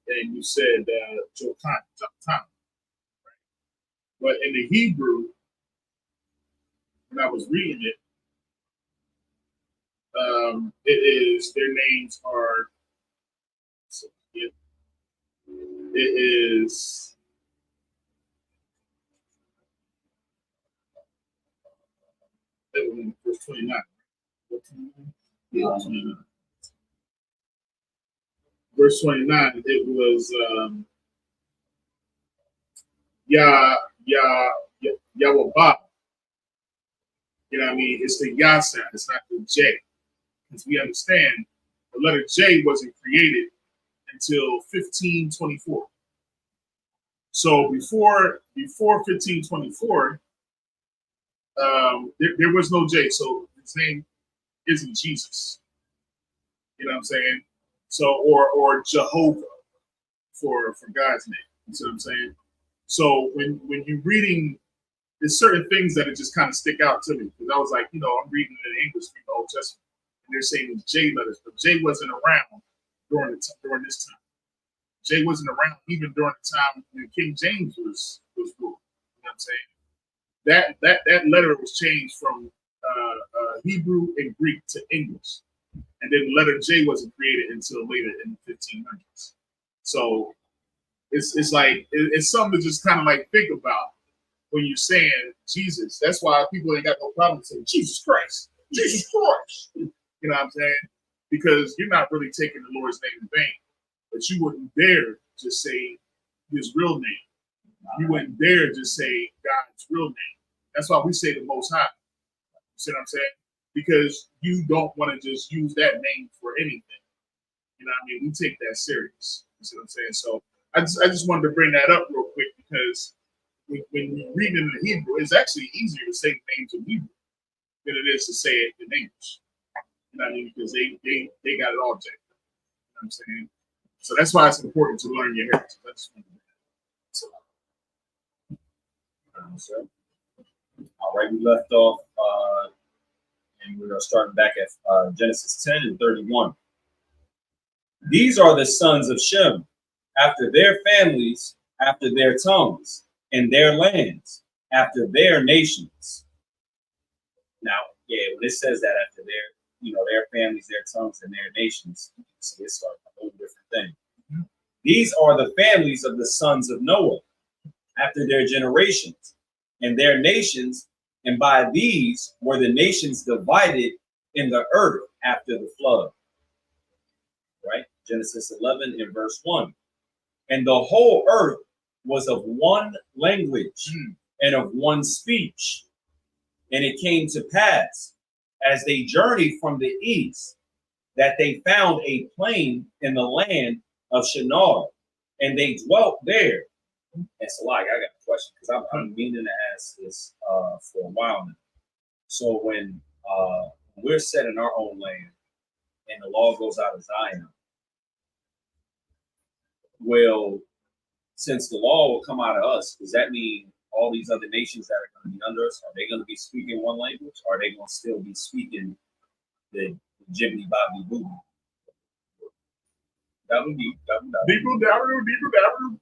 and you said Jotam. Right? But in the Hebrew, when I was reading it, it is their names are. It is verse 29. Yeah, 29. Verse 29, it was Yahweh. You know what I mean? It's the Yah sound, it's not the J. Because we understand the letter J wasn't created until 1524. So before 1524, there was no J. So his name isn't Jesus. You know what I'm saying? So or Jehovah for God's name. You see what I'm saying? So when you're reading, there's certain things that just kind of stick out to me, because I was like, I'm reading in English from the Old Testament, and they're saying it's J letters, but J wasn't around during this time. J wasn't around even during the time when King James was ruled. You know what I'm saying? That letter was changed from Hebrew and Greek to English, and then the letter J wasn't created until later in the 1500s. So it's like it's something to just kind of like think about when you're saying Jesus. That's why people ain't got no problem saying Jesus Christ, Jesus Christ. You know what I'm saying? Because you're not really taking the Lord's name in vain. But you wouldn't dare just say his real name. You wouldn't dare just say God's real name. That's why we say the Most High. You see what I'm saying? Because you don't want to just use that name for anything. You know what I mean? We take that serious. You see what I'm saying? So I just wanted to bring that up real quick, because when you read it in the Hebrew, it's actually easier to say names in Hebrew than it is to say it in English. You know what I mean? Because they got it all checked. You know what I'm saying? So that's why it's important to learn your heritage. That's all right, we left off, and we're starting back at Genesis 10 and 31. These are the sons of Shem, after their families, after their tongues, and their lands, after their nations. Now, when it says that after their families, their tongues, and their nations, so it's a whole different thing. These are the families of the sons of Noah, after their generations, and their nations, and by these were the nations divided in the earth after the flood. Right? Genesis 11 and verse 1. And the whole earth was of one language and of one speech. And it came to pass, as they journeyed from the east, that they found a plain in the land of Shinar, and they dwelt there. And so, I got a question, because I'm meaning to ask this for a while now. So when we're set in our own land, and the law goes out of Zion, well, since the law will come out of us, does that mean all these other nations that are going to be under us, are they going to be speaking one language, or are they going to still be speaking the jibbity bobbity boo? Double deep, double double. Deeper. That I'm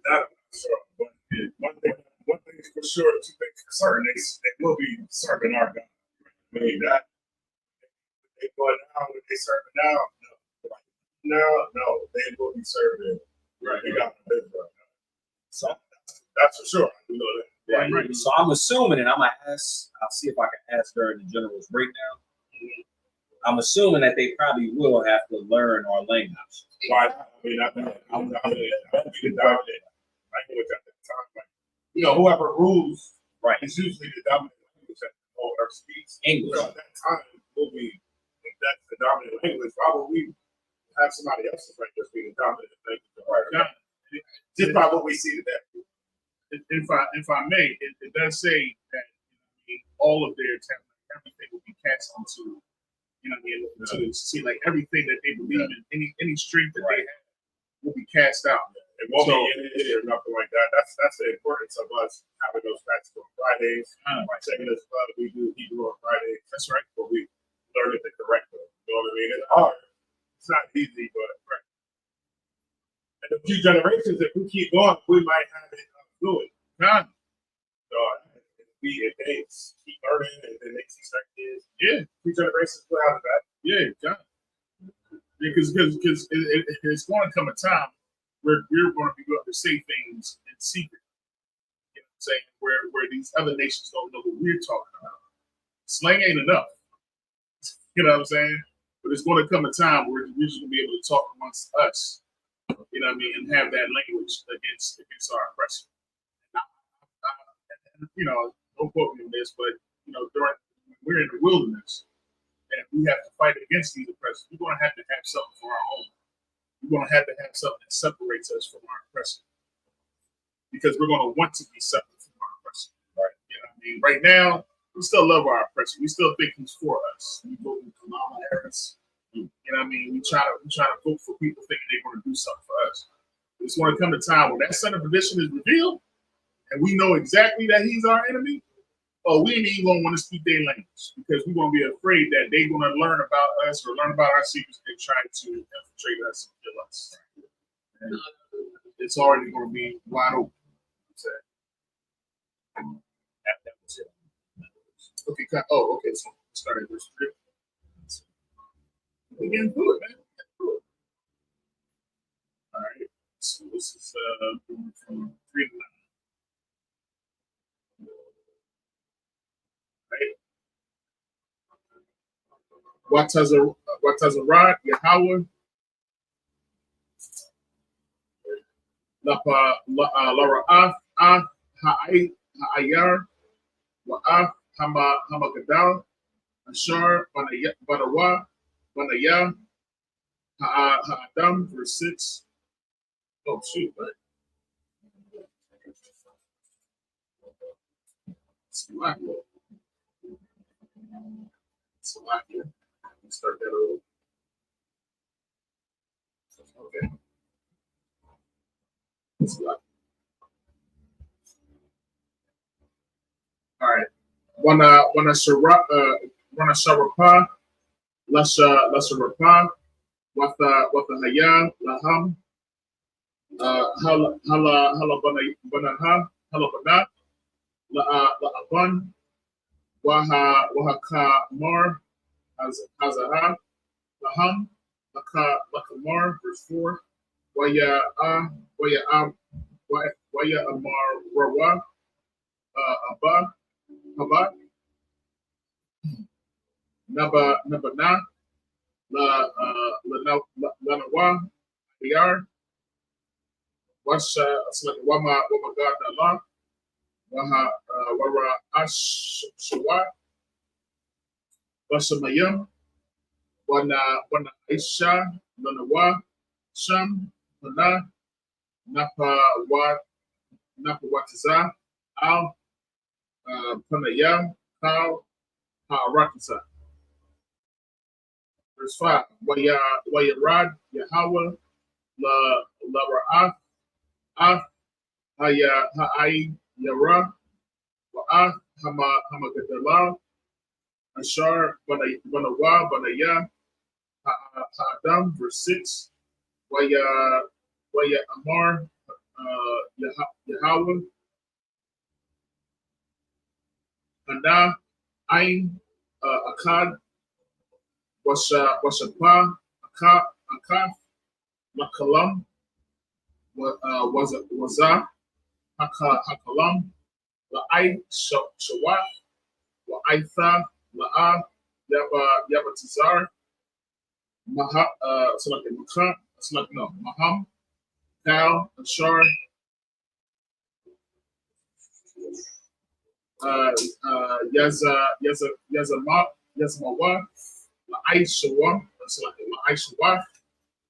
not sure. But one thing is for sure, two things for certain, they will be serving our God. I mean, that they going down, what they serving now, no, they will be serving. Right, they got this right now. So that's for sure. You know that. Right. Right. So I'm assuming, and I'm gonna ask. I'll see if I can ask during the general's breakdown. I'm assuming that they probably will have to learn our language. Right. I mean, I'm be the dominant language at the time. Like, you know, whoever rules, right, is usually the dominant language that whoever speaks English. So at that time will be, if that's the dominant language, why would we have somebody else's language be the dominant language? Right. Just by what we see today. If I may, it does say that all of their talent, everything will be cast into, to see like everything that they believe in, any strength that they have will be cast out. It won't be in it or nothing like that. That's the importance of us having those practices on Fridays. Like taking this club, we do Hebrew on Fridays. That's right. But we learn it the correct way. You know what I mean? It's hard. It's not easy, but right. And a few generations, if we keep going, we might have it fluid. God. So if they keep learning and then they teach their kids, yeah, 3 generations will have that. Yeah, God. Because it's going to come a time where we're going to be able to say things in secret. You know what I'm saying? Where these other nations don't know what we're talking about. Slang ain't enough. You know what I'm saying? But it's going to come a time where we're just going to be able to talk amongst us. You know what I mean? And have that language against our oppressor. You know, don't quote me on this, but we're in the wilderness and we have to fight against these oppressors. We're going to have something for our own. We're going to have something that separates us from our oppressor, because we're going to want to be separate from our oppressor. Right? You know what I mean? Right now, we still love our oppressor. We still think he's for us. We vote for Kamala Harris. You know what I mean? We try to vote for people thinking they're going to do something for us. It's going to come a time when that center position is revealed, and we know exactly that he's our enemy. Oh, we ain't even gonna want to speak their language, because we're gonna be afraid that they're gonna learn about us or learn about our secrets and try to infiltrate us and kill us. And it's already gonna be wide open. That was it. Okay. Oh, okay. So start at verse 3. We're getting through it, man. All right. So this is from 3 to 9. Watazarad Yahweh Lara'af Ha'ayar Wa'af Hamagadal Ashar Banawa Banaya Ha'adam, verse 6. Oh shoot, right? Slovakia. Start that over. Okay. All right. Wana Sharapa, Lasha Rapa, Watha Haya, Laham, Hala Banaha, Hala Bana, La Aban, Wahaka Mar, Hazaha, Laham, Lakamar, verse 4, Waya Amar Rawa, Abba, Haba, Nabana, Lanawa, Yar, Wama Gadala, Wara Ashwa, Wasamayam, Wana Aisha, Lanawa, Sham, Pana, Napa Watiza, Al, Panayam, Kal, Ha'arakasa. Verse 5, Wayarad, Yahweh, La Ra'af, Ha'ai, Yara, Wa'af, Hamagadala, Ashar, Banawa, Banaya, Adam, verse 6. Waya Amar, Yahweh, Hana, Ain, Akkad, Washapa, Akaf, Makalam, Waza, Hakalam, La'ai, Shawah, La'aitha, La'a, Yabatizar, Maham, Kal, Ashar, Yazamawa, La'aishawah,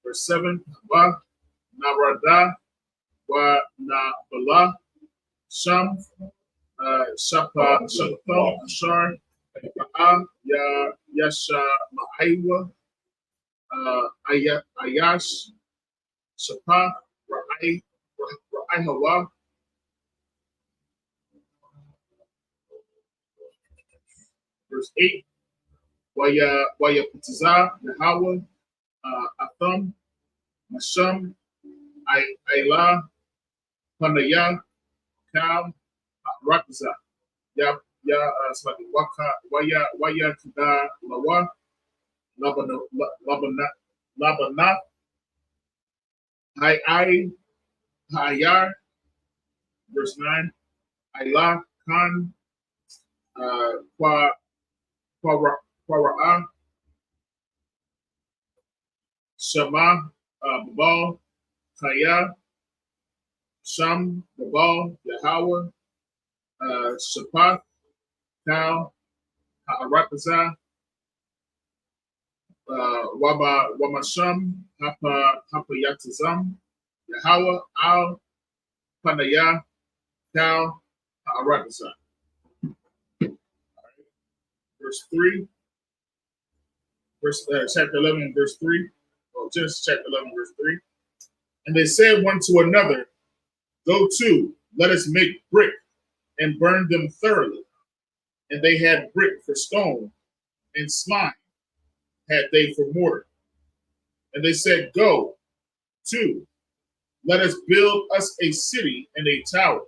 verse 7, Haba, Narada, Wa Nabala, Sham, Shapathon, Ashar, Yasha Ma'aiwa, Ayash, Shapah, Ra'ai verse 8, Waya Putiza, Yahweh, Atham, Masham, Ayla, Panaya, Kal, Rakza, Waya Kuda, Lawa, Labana, Hayar, verse 9, Ayla, Khan, Quara'a, Shama, Babal, Kaya, Sham, Babal, Yahweh, Shapath, Kal, Ha'arakazah, Wamasham, Hapayatazam, Yahweh, Al, Panaya, Kal, Ha'arakazah. Verse 3, chapter 11, verse 3, or Genesis chapter 11, verse 3. And they said one to another, Go to, let us make brick and burn them thoroughly. And they had brick for stone, and slime had they for mortar. And they said, Go to, let us build us a city and a tower,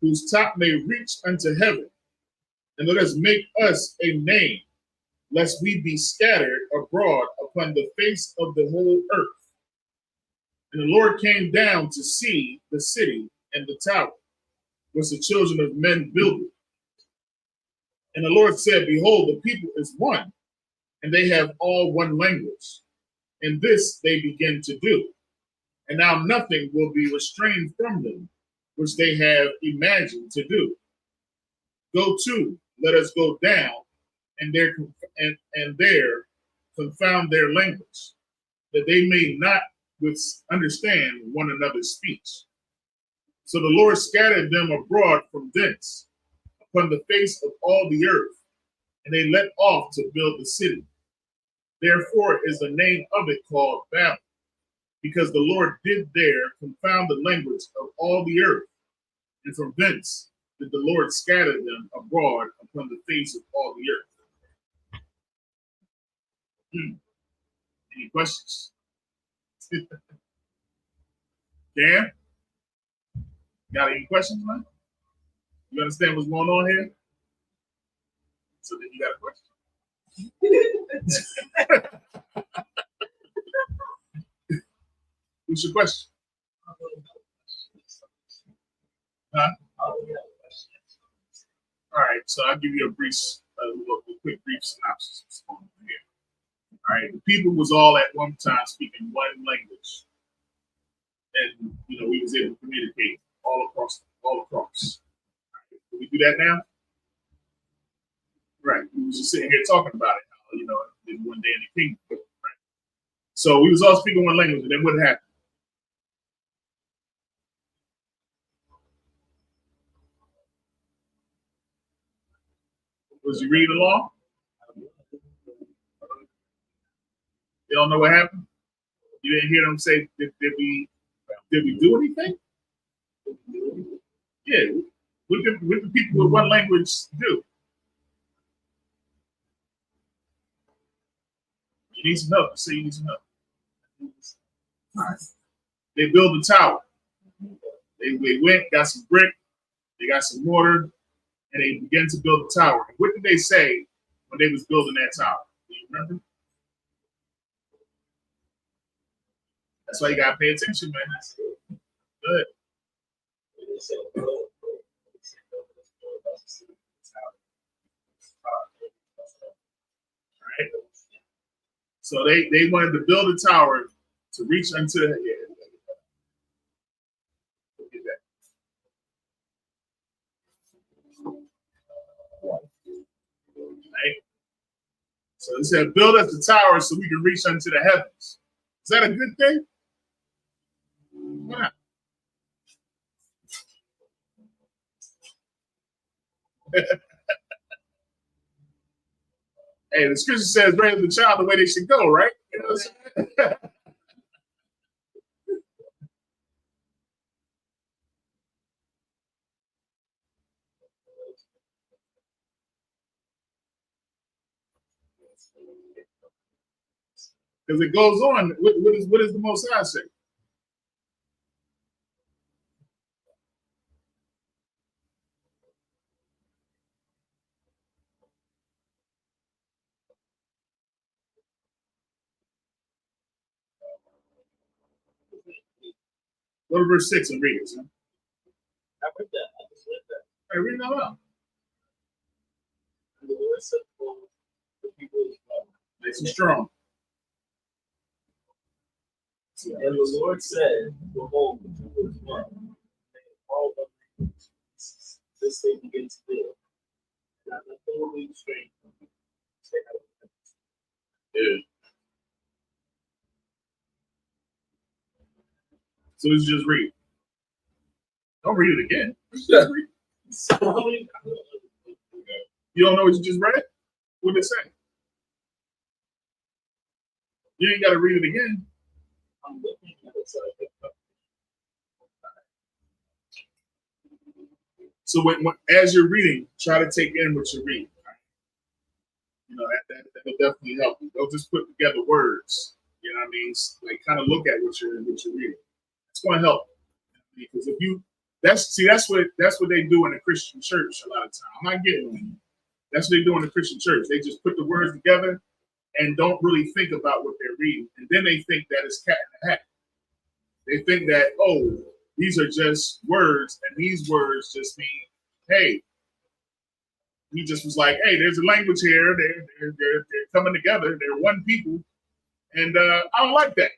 whose top may reach unto heaven. And let us make us a name, lest we be scattered abroad upon the face of the whole earth. And the Lord came down to see the city and the tower, which the children of men builded. And the Lord said, Behold, the people is one, and they have all one language. And this they begin to do. And now nothing will be restrained from them, which they have imagined to do. Go to, let us go down, and there confound their language, that they may not understand one another's speech. So the Lord scattered them abroad from thence upon the face of all the earth, and they let off to build the city. Therefore is the name of it called Babel, because the Lord did there confound the language of all the earth, and from thence did the Lord scatter them abroad upon the face of all the earth. Any questions? Dan? Got any questions, man? You understand what's going on here? So then you got a question. What's your question? Huh? All right, so I'll give you a quick brief synopsis of what's going on here. All right, the people was all at one time speaking one language, and we was able to communicate all across. All right, can we do that now? Right, we was just sitting here talking about it. In one day in the kingdom. Right? So we was all speaking one language, and then what happened? Was you reading along? You don't know what happened? You didn't hear them say, did we do anything? Yeah. What did people with one language do? You need some help. Say you need some help. All right. They build the tower. They went, got some brick, they got some mortar, and they began to build the tower. And what did they say when they was building that tower? Do you remember? That's why you gotta pay attention, man. Good. Right. So they wanted to build a tower to reach unto the look at that. Right. So it said, build us the tower so we can reach unto the heavens. Is that a good thing? Why not? Hey, the scripture says, raise the child the way they should go, right? You know what I'm saying? Because it goes on. What is the Most High say? Go to verse 6 and read it. Son. I read that. I just read that. Hey, read it out loud. And the Lord said, well, the people is one. Nice and strong. And the Lord said, behold, the people is one. And all of them, this they begin to build. Now nothing will be strange. Yeah. So let's just read. Don't read it again. Just read. You don't know what you just read? What did it say? You ain't got to read it again. I'm looking at it. So as you're reading, try to take in what you're reading. You know, that will definitely help you. Don't just put together words. You know what I mean? Like kind of look at what you're reading. It's going to help. Because if you that's what they do in the Christian church a lot of time. I'm not getting on you. That's what they do in the Christian church. They just put the words together and don't really think about what they're reading. And then they think that it's cat in the hat. They think that, oh, these are just words, and these words just mean, hey, he just was like, hey, there's a language here. They're coming together. They're one people. And I don't like that.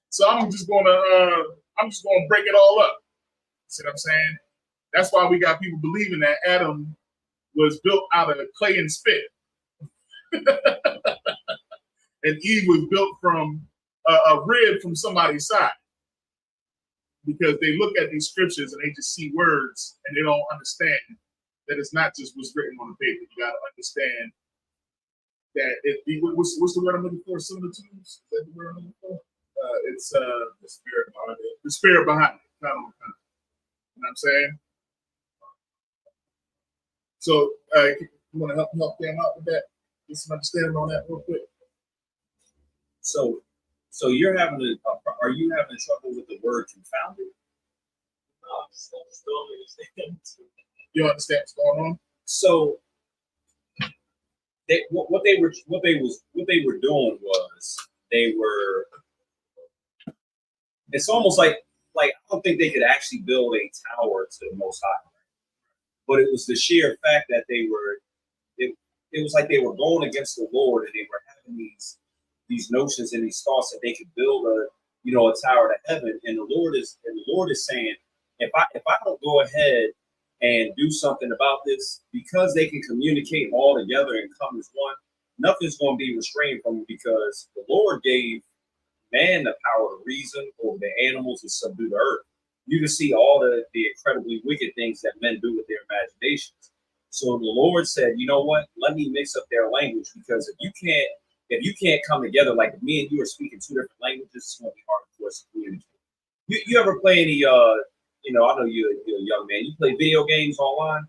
So I'm just gonna break it all up. See what I'm saying? That's why we got people believing that Adam was built out of clay and spit, and Eve was built from a rib from somebody's side, because they look at these scriptures and they just see words and they don't understand that it's not just what's written on the paper. You got to understand that what's the word I'm looking for? Similitudes? Is that the word I'm looking for? It's the spirit behind it. The spirit behind it. Kind of. You know what I'm saying? So, you want to help them out with that? Get some understanding on that real quick. So you're having are you having trouble with the word confounded? I still understand. You understand what's going on? So what they were doing was they were. It's almost like I don't think they could actually build a tower to the Most High, but it was the sheer fact that they were. It was like they were going against the Lord, and they were having these notions and these thoughts that they could build a tower to heaven. And the Lord is saying, if I don't go ahead and do something about this, because they can communicate all together and come as one, nothing's going to be restrained from it, because the Lord gave man the power to reason over the animals and subdue the earth. You can see all the incredibly wicked things that men do with their imaginations. So the Lord said, you know what? Let me mix up their language, because if you can't come together, like if me and you are speaking two different languages, it's going to be hard for us to communicate. You ever play any? I know you're a young man. You play video games online?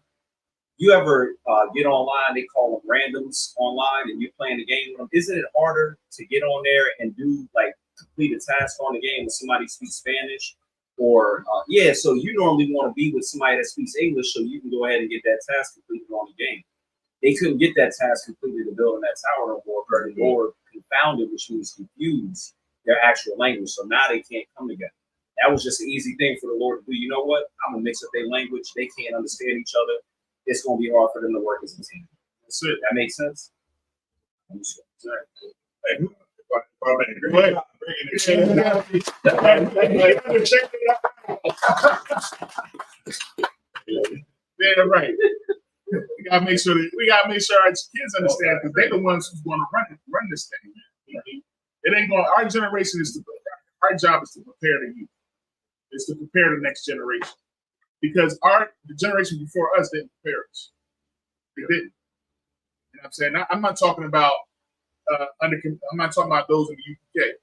You ever get online? They call them randoms online, and you're playing the game with them. Isn't it harder to get on there and do like complete a task on the game when somebody speaks Spanish? Or so you normally want to be with somebody that speaks English, so you can go ahead and get that task completed on the game. They couldn't get that task completed to build in that tower no more, because the Lord confounded, which means confused, their actual language. So now they can't come together. That was just an easy thing for the Lord to do. You know what? I'm gonna mix up their language. They can't understand each other. It's gonna be hard for them to work as a team. That's it. That makes sense. Hey, yeah, right. We gotta make sure our kids understand, because they're the ones who's going to run this thing. Man. It ain't going. Our generation our job is to prepare the youth. Is to prepare the next generation, because the generation before us didn't prepare us. They didn't. You know what I'm saying? I'm not talking about I'm not talking about those in the UK.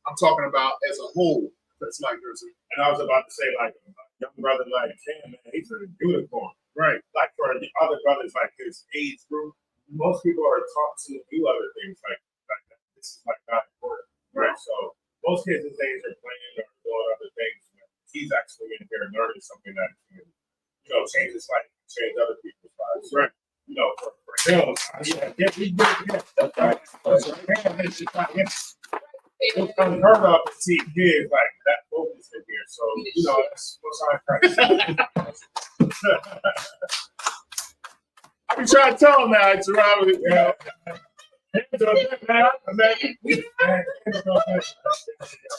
I'm talking about as a whole. That's like there's and I was about to say, like, a young brother like Cam, man, he's a unicorn. Right. Like for the other brothers like his age group, most people are taught to do other things like that. This is like not important. Right. So most kids these days are playing or doing other things. He's actually in here learning something that can, change his life, change other people's lives. Right. For him, that's right. It's unheard of to see kids like that focused in here. So, that's what's on I be trying to tell him now, it's around with,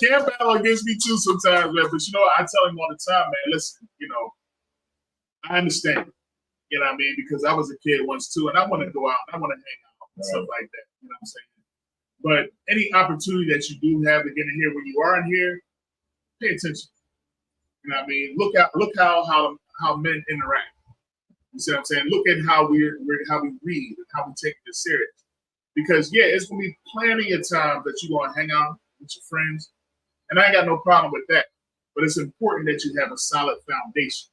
Can't battle against me too sometimes, man. But I tell him all the time, man, listen, I understand. You know what I mean? Because I was a kid once too, and I want to go out, and I want to hang out and stuff like that. You know what I'm saying? But any opportunity that you do have to get in here, when you are in here, pay attention. You know what I mean? Look how men interact. You see what I'm saying? Look at how we read and how we take this serious. Because it's gonna be plenty of times that you're gonna hang out with your friends, and I ain't got no problem with that. But it's important that you have a solid foundation.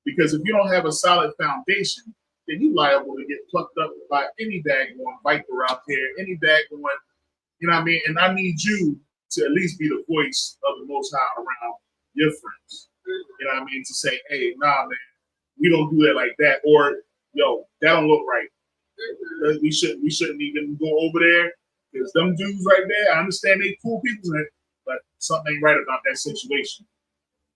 Because if you don't have a solid foundation, then you're liable to get plucked up by any daggone viper out there, any daggone, you know what I mean? And I need you to at least be the voice of the Most High around your friends. You know what I mean? To say, hey, nah, man, we don't do that like that, or yo, that don't look right. We shouldn't even go over there, because them dudes right there, I understand they cool people, but something ain't right about that situation.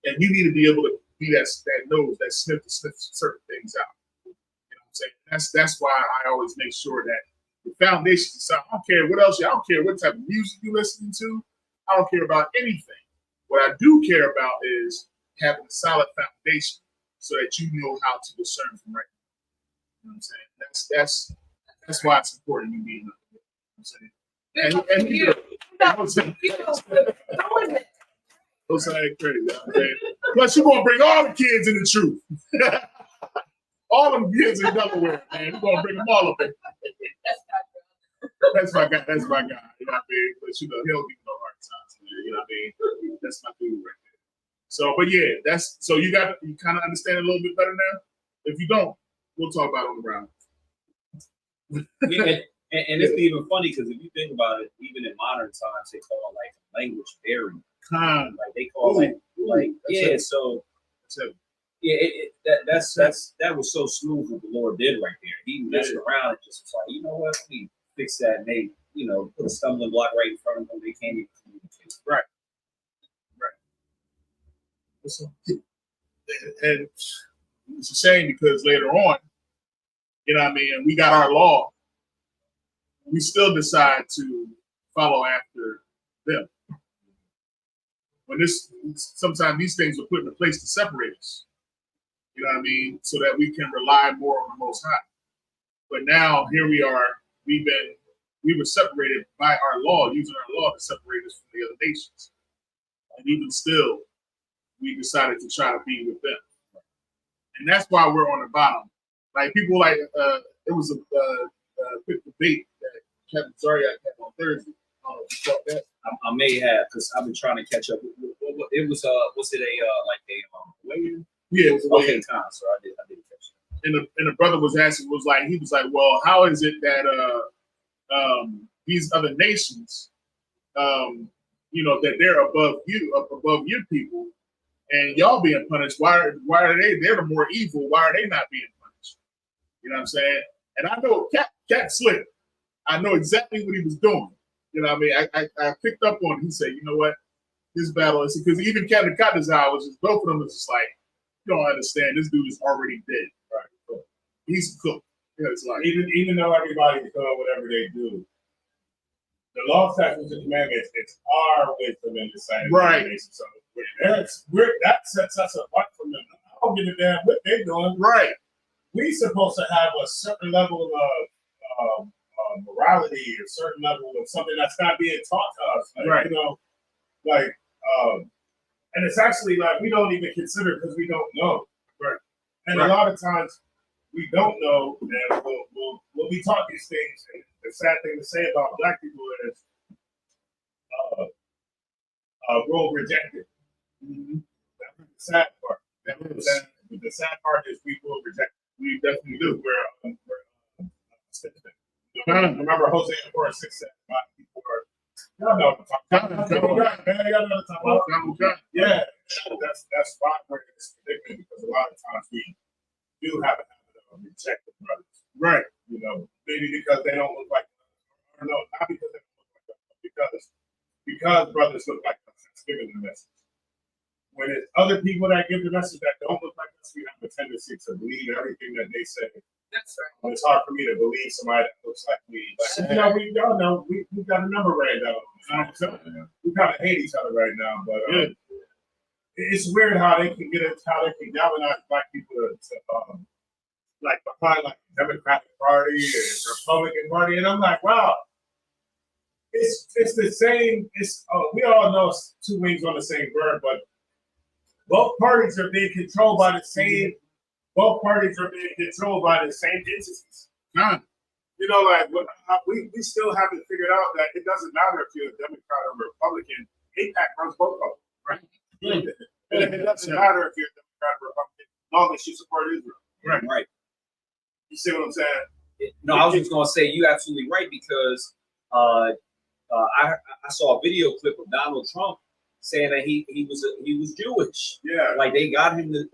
And you need to be able to be that nose, that sniff to sniff certain things out. You know what I'm saying? That's why I always make sure that the foundation is sound. I don't care what else, I don't care what type of music you're listening to. I don't care about anything. What I do care about is having a solid foundation so that you know how to discern from right. You know what I'm saying? That's why it's important you be. You know what I'm saying? Don't say crazy. Plus, you're gonna bring all the kids in the truth. All them kids in Delaware, man. You're gonna bring them all up in. That's my guy. You know what I mean? But he'll give me no hard times, man. You know what I mean? That's my dude right there. So, but yeah, so you kind of understand it a little bit better now. If you don't, we'll talk about it on the round. And it's even funny because if you think about it, even in modern times, they call like language barrier. Like they call that was so smooth what the Lord did right there. He messed around and just was like, you know what, let me fix that, and they, put a stumbling block right in front of them. They can't even communicate. Right. And it's a shame because later on, you know what I mean, we got our law. We still decide to follow after them. When sometimes these things were put into place to separate us, you know what I mean, so that we can rely more on the Most High. But now here we are. We were separated by our law, using our law to separate us from the other nations, and even still, we decided to try to be with them, and that's why we're on the bottom. Like people like it was a quick debate that Kevin Zaryak had on Thursday. I don't know if you caught that. I may have, because I've been trying to catch up. It was it a weigh-in? Yeah, it was a okay, time. So I did catch and the brother was asking, he was like, well, how is it that these other nations, that they're above your people, and y'all being punished? Why are they? They're the more evil. Why are they not being punished? You know what I'm saying? And I know Cat Slick. I know exactly what he was doing. You know what I mean? I picked up on it. He said, you know what? This battle is because even Captain Katazai was just, both of them was just like, you don't understand. This dude is already dead. Right? So he's cooked. You know, it's like even though everybody's doing whatever they do, the law, statutes, and commandments, it's our wisdom and deciding. Right. So that sets us apart from them. I don't give a damn what they're doing. Right. We supposed to have a certain level of morality, a certain level of something that's not being taught to us. Like, right. You know, like, and it's actually like we don't even consider because we don't know. Right. And a lot of times we don't know, and we'll be taught these things. And the sad thing to say about Black people is we'll reject it. Mm-hmm. That's the sad part. The sad part is we will reject it. We definitely do. We're remember Hosea 4:6 said, "My people are." Y'all know what I'm talking about. Y'all know what I'm talking about. Yeah, that's why we're in this predicament, because a lot of times we do have a habit of rejecting brothers. Right. You know, maybe because they don't look like us. Or no, not because they don't look like us, because brothers look like us. That's giving the message. When it's other people that give the message that don't look like us, we have a tendency to believe everything that they say. That's right. But it's hard for me to believe somebody that looks like me. Like, we got a number right now. We kind of hate each other right now, but it's weird how they can galvanize Black people to like behind like the Democratic Party and Republican Party, and I'm like, wow, it's the same. We all know it's two wings on the same bird, but both parties are being controlled by the same. Both parties are being controlled by the same entities. You know, like we still haven't figured out that it doesn't matter if you're a Democrat or Republican. AIPAC runs both of them, right? And it doesn't matter if you're a Democrat or Republican, as long as you support Israel. Right. Right. You see what I'm saying? No, I was just gonna say you're absolutely right, because I saw a video clip of Donald Trump saying that he was Jewish. Yeah. Like they got him to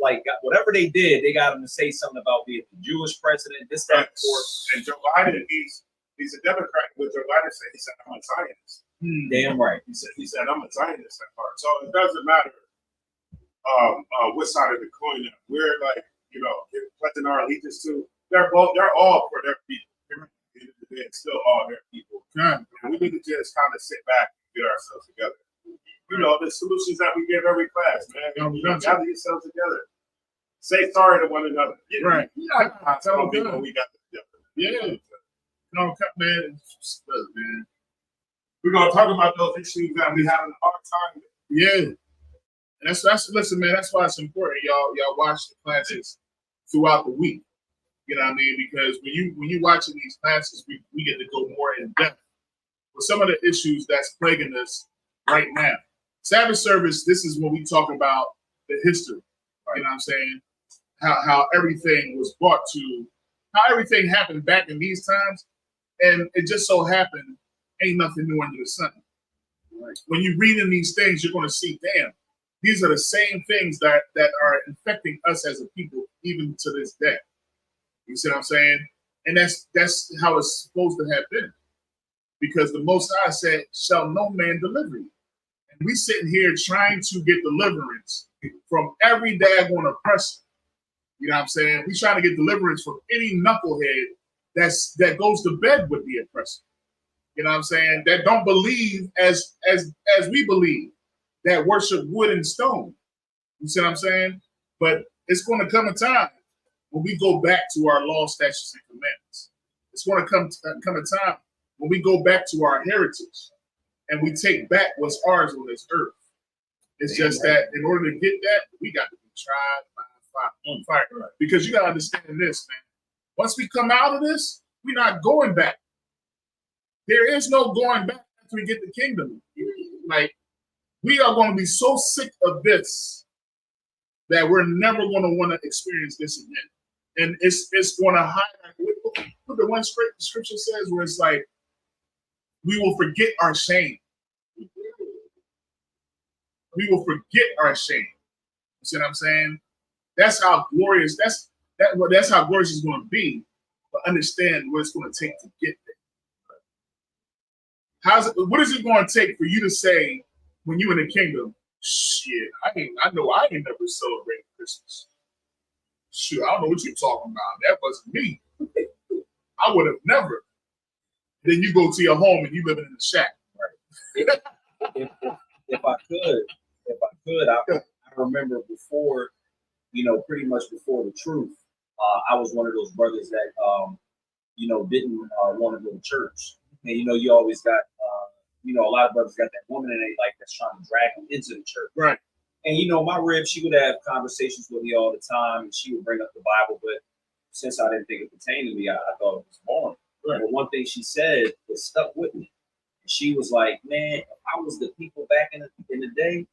whatever they did, they got him to say something about being the Jewish president, this, that, and Joe Biden, he's a Democrat, but Joe Biden said I'm a Zionist. Damn right. He said I'm a Zionist at heart. So it doesn't matter what side of the coin that we're pledging our allegiance to. They're all for their people. At the end of the day, it's still all their people. And we need to just kind of sit back and get ourselves together. You know, the solutions that we give every class, man. Gather yourselves together. Say sorry to one another. Right. Tell people we got together. Yeah. No, man. Man. We're gonna talk about those issues that we having a hard time with. Yeah. And that's listen, man. That's why it's important, y'all watch the classes throughout the week. You know what I mean? Because when you watching these classes, we get to go more in depth with some of the issues that's plaguing us right now. Sabbath service, this is when we talk about the history. Right. You know what I'm saying? How everything was brought to, how everything happened back in these times, and it just so happened ain't nothing new under the sun. Right. When you read in these things, you're going to see, damn, these are the same things that are infecting us as a people, even to this day. You see what I'm saying? And that's how it's supposed to have been. Because the Most High said, shall no man deliver you. And we sitting here trying to get deliverance from every daggone oppressor. You know what I'm saying? We trying to get deliverance from any knucklehead that goes to bed with the oppressor. You know what I'm saying? That don't believe as we believe, that worship wood and stone. You see what I'm saying? But it's going to come a time when we go back to our law, statutes, and commandments. It's going to come a time when we go back to our heritage and we take back what's ours on this earth. It's just that in order to get that, we got to be tried by fire. Because you got to understand this, man. Once we come out of this, we're not going back. There is no going back after we get the kingdom. Like, we are going to be so sick of this that we're never going to want to experience this again. And it's going to highlight what the one scripture says, where it's like, we will forget our shame. We will forget our shame. You see what I'm saying? That's how glorious. That's how glorious it's going to be. But understand what it's going to take to get there. What is it going to take for you to say when you in the kingdom? Shit, I know I ain't never celebrated Christmas. Shoot, I don't know what you're talking about. That wasn't me. I would have never. Then you go to your home and you living in a shack. Right? If I could, I remember before, pretty much before the truth, I was one of those brothers that, didn't want to go to church. And, you always got, a lot of brothers got that woman in their life that's trying to drag them into the church. Right. And, my rib, she would have conversations with me all the time, and she would bring up the Bible. But since I didn't think it pertained to me, I thought it was boring. Right. But one thing she said that stuck with me. She was like, man, if I was the people back in the day,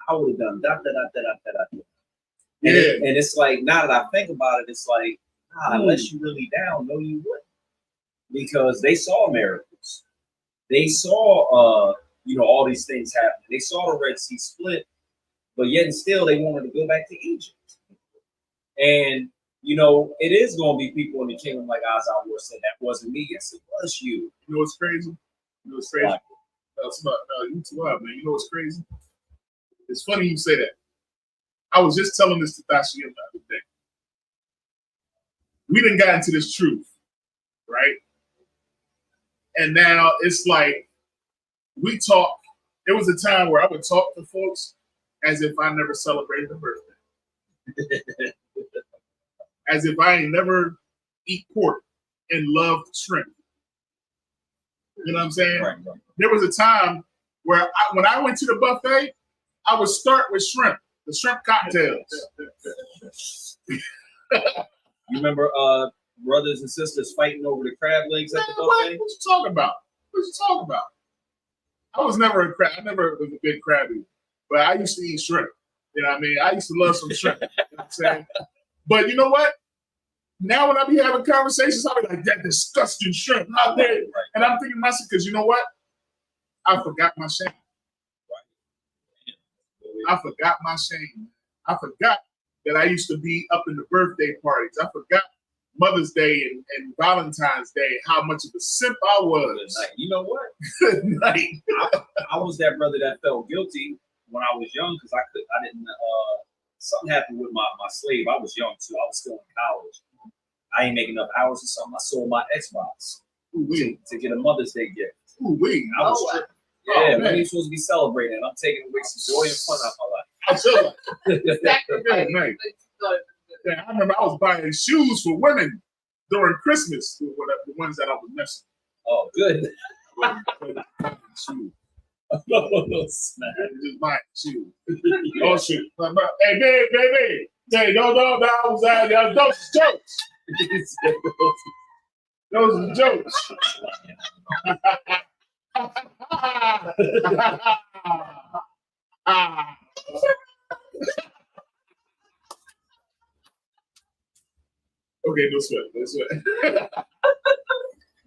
I would have done da da da da da da. Yeah. And it's like, now that I think about it, it's like, unless you really down, no, you wouldn't. Because they saw miracles. They saw, all these things happen. They saw the Red Sea split, but yet and still they wanted to go back to Egypt. And, it is going to be people in the kingdom like Azar said, that wasn't me. Yes, it was you. You know what's crazy? You know what's crazy? You too up, man. You know what's crazy? It's funny you say that. I was just telling this to Thashia the other day. We done got into this truth, right? And now it's like we talk. There was a time where I would talk to folks as if I never celebrated a birthday. As if I ain't never eat pork and loved shrimp. You know what I'm saying? Right. There was a time where when I went to the buffet, I would start with shrimp, the shrimp cocktails. You remember brothers and sisters fighting over the crab legs at the buffet? What you talking about? I was never a crab. I never was a big crab eater, but I used to eat shrimp. You know what I mean? I used to love some shrimp. You know what I'm saying? But you know what? Now when I be having conversations, I'll be like, that disgusting shrimp out there. Right. And I'm thinking to myself, because you know what? I forgot my shame. I forgot my shame. I forgot that I used to be up in the birthday parties. I forgot Mother's Day and Valentine's Day, how much of a simp I was. You know what? Like, I was that brother that felt guilty when I was young because I didn't, something happened with my slave. I was young too. I was still in college. I ain't making enough hours or something. I sold my Xbox to get a Mother's Day gift. I was tripping. Yeah, when you're supposed to be celebrating, I'm taking away some joy and fun out my life. I feel like yeah, I remember I was buying shoes for women during Christmas, whatever, the ones that I was missing. Oh, good. Shoes. Just buying shoes. Oh shit! Hey, baby. Hey, no, I was those jokes. Those are jokes. Okay, no sweat. I'm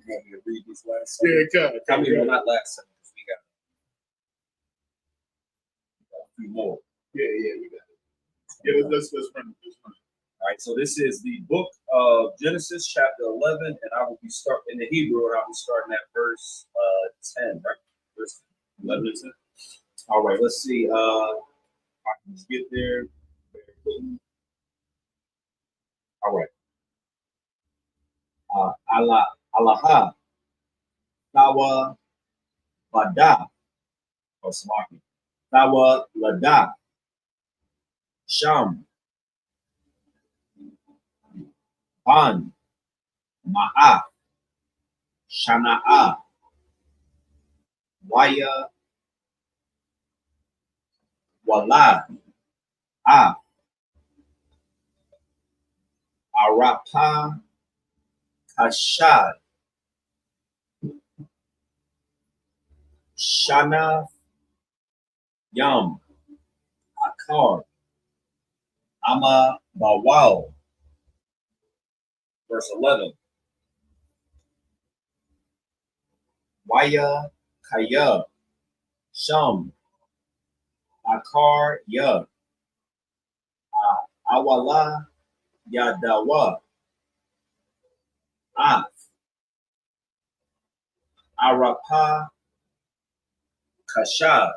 going to read this last song. Yeah, I mean, well, not last sentence. We got a few more. Yeah, we got it. Yeah, let's run it. All right, so this is the book of Genesis, chapter 11, and I will be starting in the Hebrew, and I'll be starting at verse 10, right? Verse 11 and 10. All right, let's see. I can just get there. All right. Allah, Tawa Bada, or Smaki, Tawa Lada, Sham, Ban, Ma'a, Shana'a, Waya, Walad, Arapa, Kashad, Shana, Yam, Akar, Ama Bawal, verse 11. Waya Kaya Sham Akar Ya Awala Yadawa Af Arapa Kasha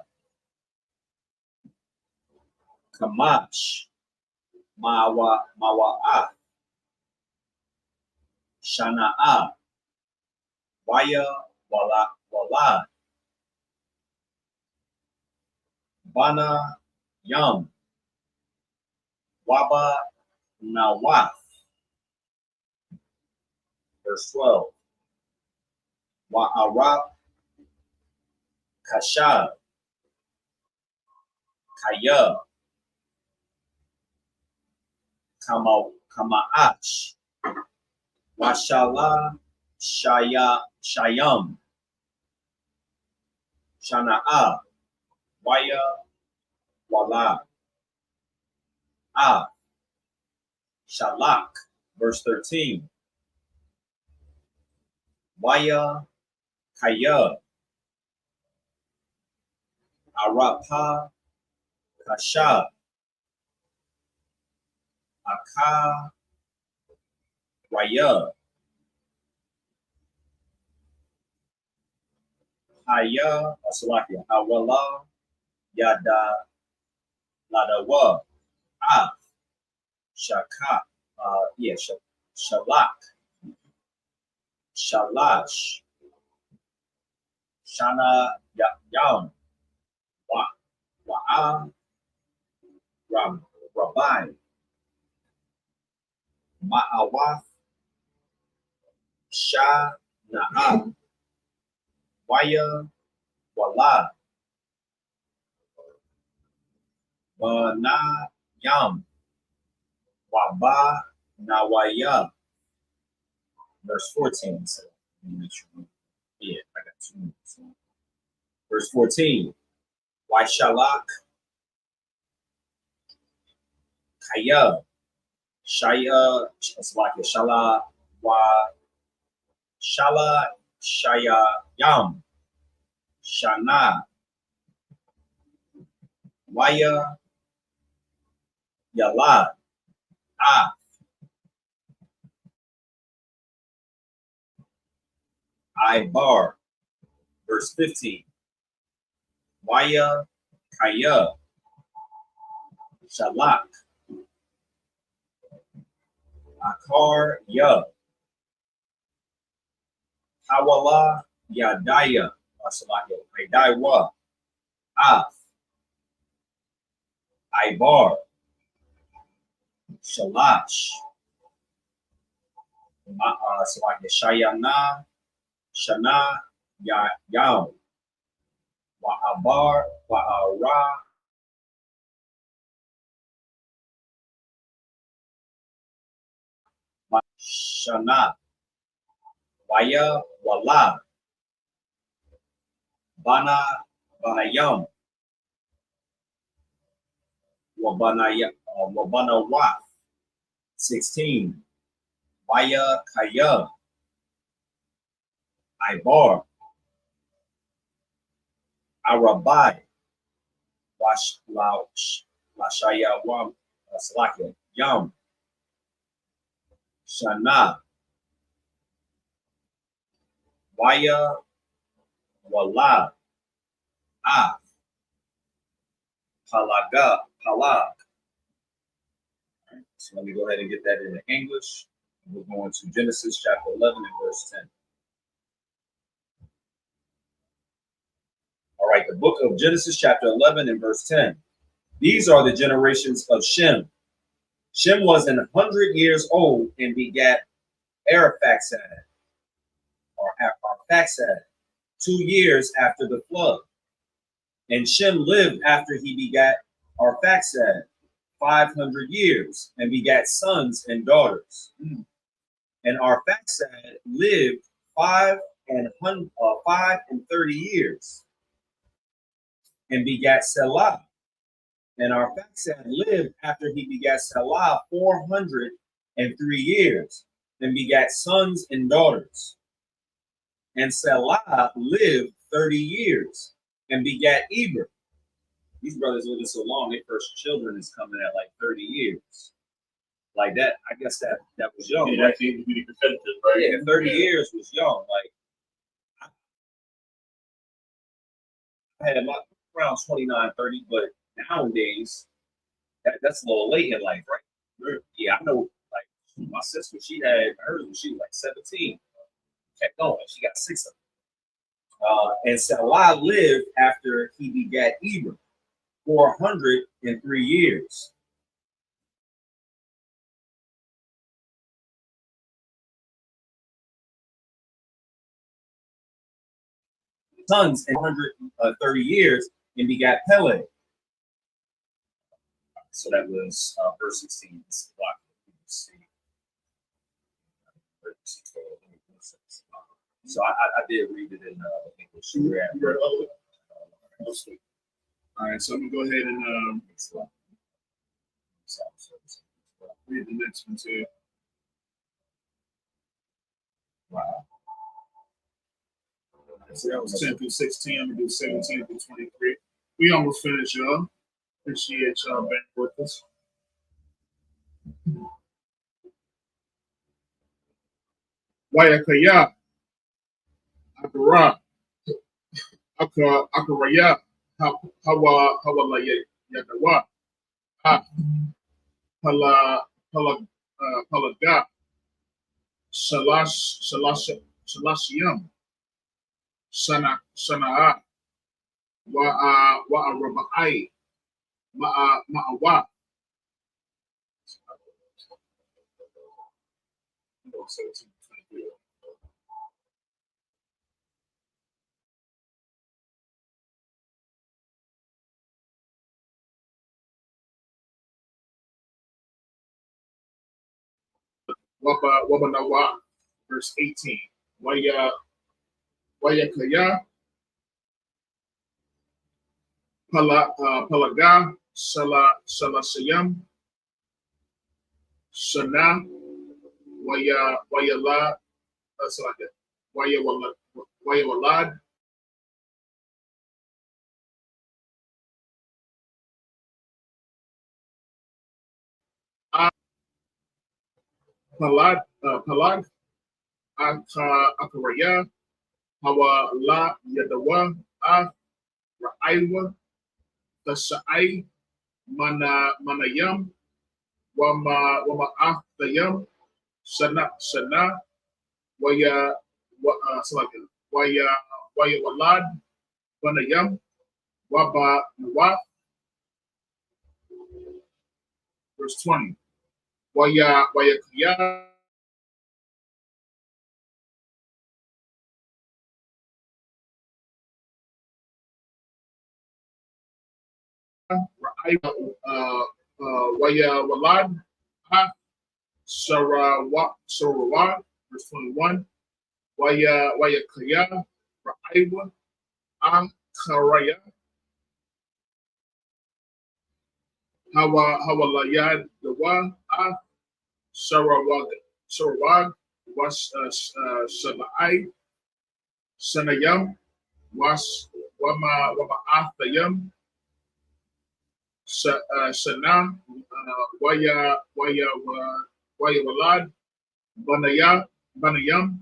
Kamash Mawa'a Shana'a Waya Wala Bana Yum Waba Nawaf. Verse 12. Wa'arab Kasha Kaya Kama'ach Washala Shayam Shana'a Waya Wala Shalak. Verse 13. Waya Kaya Arapa Kasha Aka Waya Haya Asalakia Hawala Yada Ladawa Shaka Shalak Shalash Shana Yam Wa'a Rabbi Ma'awath Shah Na'a Waya Wala Bana Yam Waba Nawaya. Verse 14. So let me make sure. Yeah, I got 2 minutes. Verse 14. Why Shalak Kaya Shaya Shala Wa Shala Shaya Yam Shana Waya Yala Ibar. Verse 15. Waya Kaya Shalak Akar Ya Hawala Yadaya Idaiwa Af Ibar Shalash Shayana Shana Yam Wa'abar Wa'ara Shana Waya Wala Banayam Wabana Wa 16. Waya Kaya Ibar Arabai Wash Lashaya Wam Slakia Yam Shana Waya Wala Palag. So let me go ahead and get that into English. We're going to Genesis chapter 11 and verse 10. All right, the book of Genesis chapter 11 and verse 10. These are the generations of Shem. Shem was 100 years old and begat Arphaxad, 2 years after the flood. And Shem lived after he begat Arphaxad 500 years and begat sons and daughters. And Arphaxad lived 530 years and begat Selah. And Arphaxad lived after he begat Selah 403 years and begat sons and daughters. And Salah lived 30 years and begat Eber. These brothers living so long, their first children is coming at like 30 years. Like that, I guess that was young. Yeah, Right? that seems to be competitive, right? Yeah, 30 years was young. Like I had my around 29, 30, but nowadays that's a little late in life, right? Yeah, I know. Like my sister, she had hers when she was like 17. Kept going. She got 6 of them. And Salah lived after he begat Eber 403 years. Sons in 130 years and begat Peleg. So that was verse 16. So I did read it in English. All right, so I'm gonna go ahead and read the next one too. Wow. So that was 10 through 16. I'm gonna do 17 through 23. We almost finished, y'all. Appreciate y'all being with us. Wayakaya, Akara, Akaraya, Hawala Yadawa, Palaga, Shalashiyam, Shana'a, Wa'arabai, Ma'awa. Wabanawa, verse 18. Wayakaya, Palaga, Shalashayam, Shana, Wayala, Wayawalad, Palag, Akaraya, Hawa La Yadawa, Ra'aiwa, Tasha'ai, Manayam, Wama Aftayam, Shana, Waya, Walad, Banayam, Waba Nawaf, verse 20. Waya Kriya, Waya Walad, Sarawat, verse 21. Waya Kriya, Ra'aiwa, Ankaraya, Hawalayad, Dawa, Sarawag, was Shanai, Shanayam, was Wama Athayam, Shana, Waya Walad, Banayam,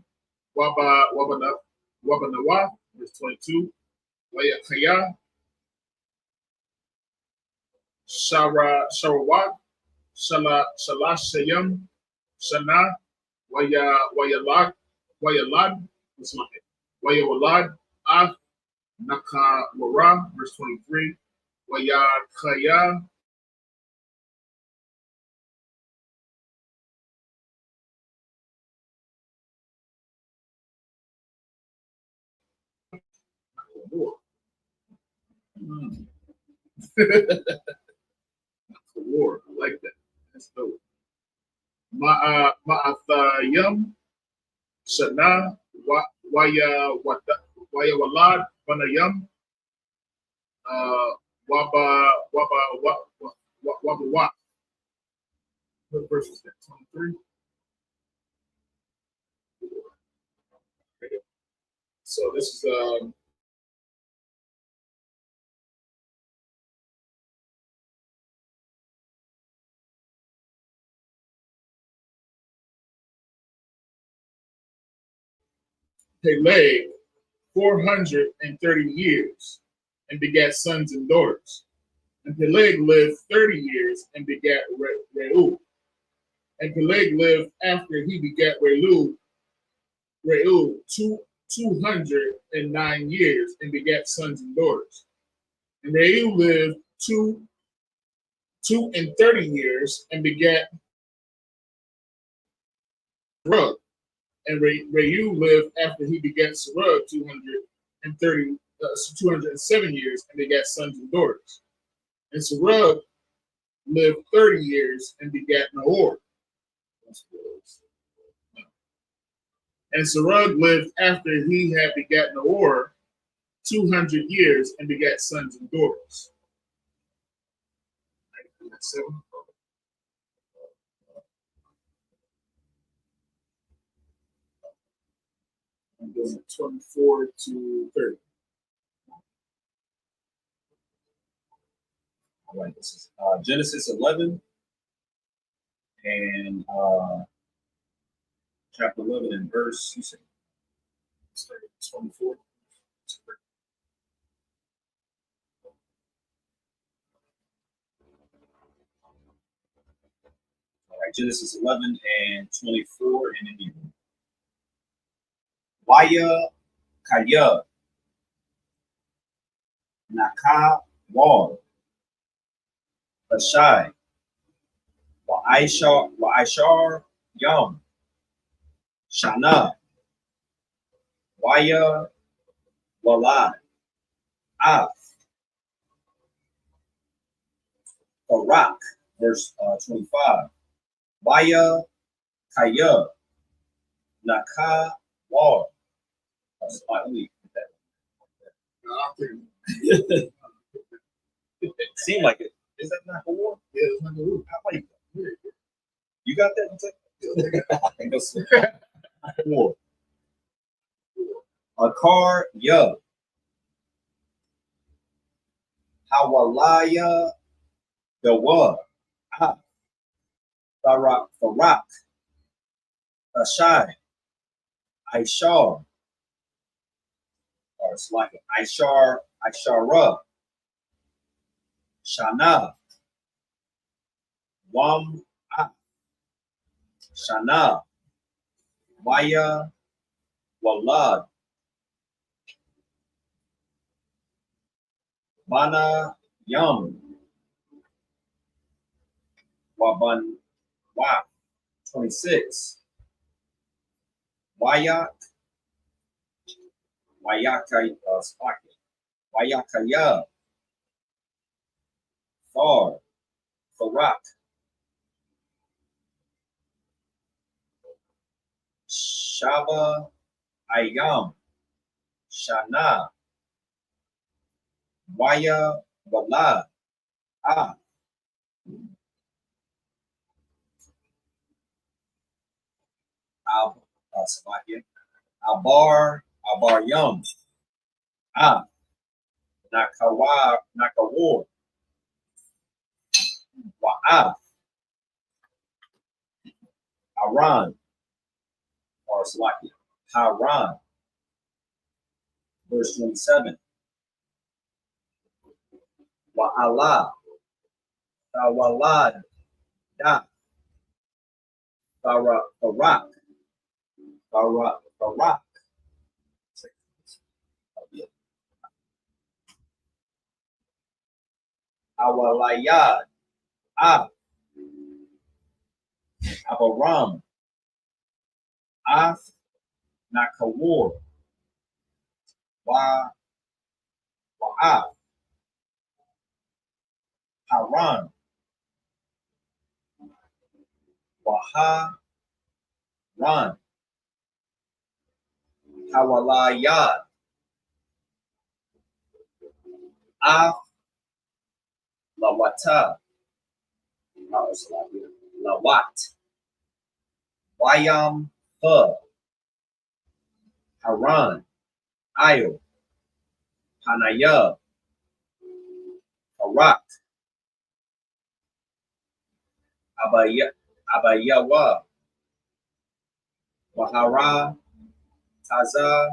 Wabanawa, verse 22, Waya Kaya, Sarawak, Shalashayam, Shana, Wayalad, Wayawalad, Nakawara, verse 23, Wayakaya, War. I like that. That's dope. Ma'athayam, Shana, Wayawalad, Banayam, Waba. What verse is that? 23? So this is Peleg 430 years and begat sons and daughters. And Peleg lived 30 years and begat Reu. And Peleg lived after he begat Reu 209 years and begat sons and daughters. And Reu lived 230 years and begat Serug. And Reu lived after he begat Serug 207 years and begat sons and daughters. And Serug lived 30 years and begat Nahor. And Serug lived after he had begat Nahor 200 years and begat sons and daughters. I'm doing 24 to 30. All right, this is Genesis 11 and chapter 11 and verse, you say, 24. All right, Genesis 11 and 24 in the Hebrew. Waya Kaya Naka Wal Bashai Wa'ishar Yom Shana Waya Walad Af Barak, verse 25. Waya Kaya Naka Wal. It seemed like it. Is that not a war? Yeah, it's not a war. I like that. You got that? War. Akar Ya. Hawalaya Dawa. Barak. Ashai. Aishar. Or it's like Aishara. Shana. Wam. Shana. Waya. Walad. Bana Yam. Waban. Wow. 26. Wayak. Wayakaya. Thar. Farak. Shaba Ayam. Shana. Waya Walad. Abar Yum. Nakawar. Wa'af. Haran. Or Salakia. Haran. Verse 27. Wa'ala. Tawalad. Da. Barak. Awalayad. Abaram. Af. Nakawar. Wa'af. Haran. Ran. Hawalayad. Af. Lawata. Lawat. Wayam. Haran. Ayo, Hanaya, Arak, Abayawa, Wahara, Taza,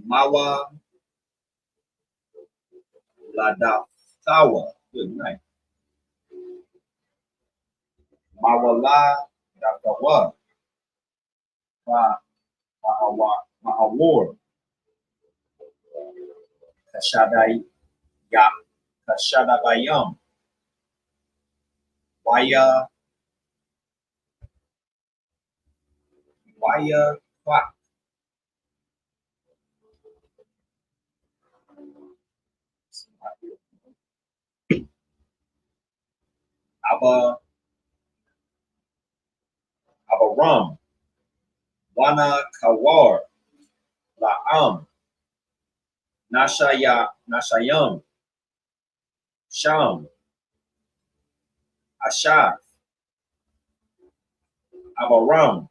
Mawa, Ladatawa. Good night. Mawala, Dakawa, Ma'awar, Kashadai, Ya, Kashadabayam, Waya, Kwa, Abaram, Wana Kawar, La'am, Nashayam, Sham, Ashaf, Abaram,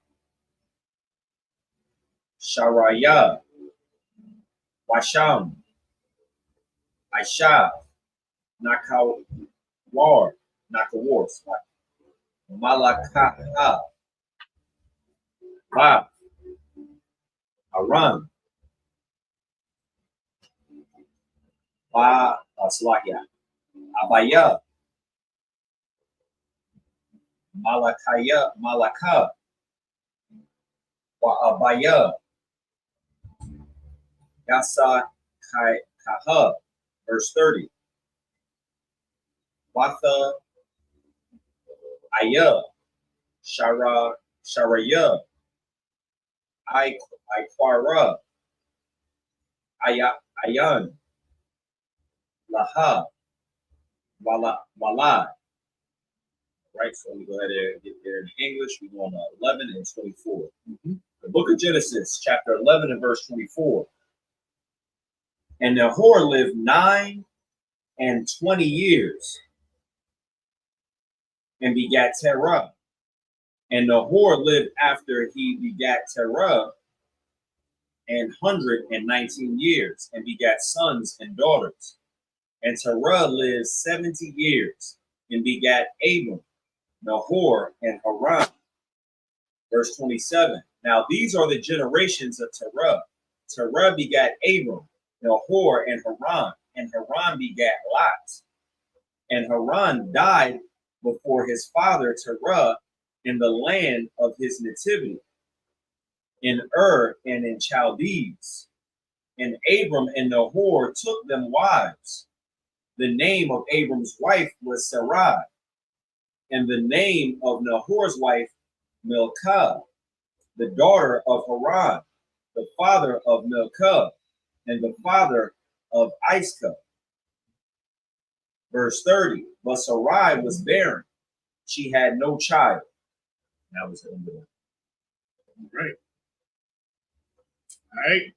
Sharaya, Washam, Ashaf, Nakawar, Malakaha, Ba, Aram, Slakia, Abaya, Malaka, Abaya, Yasa Kaha, verse 30. Watha, Aya, Sharaya, Iquara, Ayan, Laha, Wala. Right, so we go ahead and get there in English. We're going to 11 and 24. The book of Genesis, chapter 11 and verse 24. And Nahor lived 9 and 20 years and begat Terah. And Nahor lived after he begat Terah 119 years and begat sons and daughters. And Terah lived 70 years and begat Abram, Nahor, and Haran. Verse 27. Now these are the generations of Terah. Terah begat Abram, Nahor, and Haran begat Lot. And Haran died before his father Terah in the land of his nativity, in Ur and in Chaldees. And Abram and Nahor took them wives. The name of Abram's wife was Sarai, and the name of Nahor's wife Milcah, the daughter of Haran, the father of Milcah, and the father of Iscah. Verse 30. But Sarai was barren; she had no child. That was the end of it. Right. All right.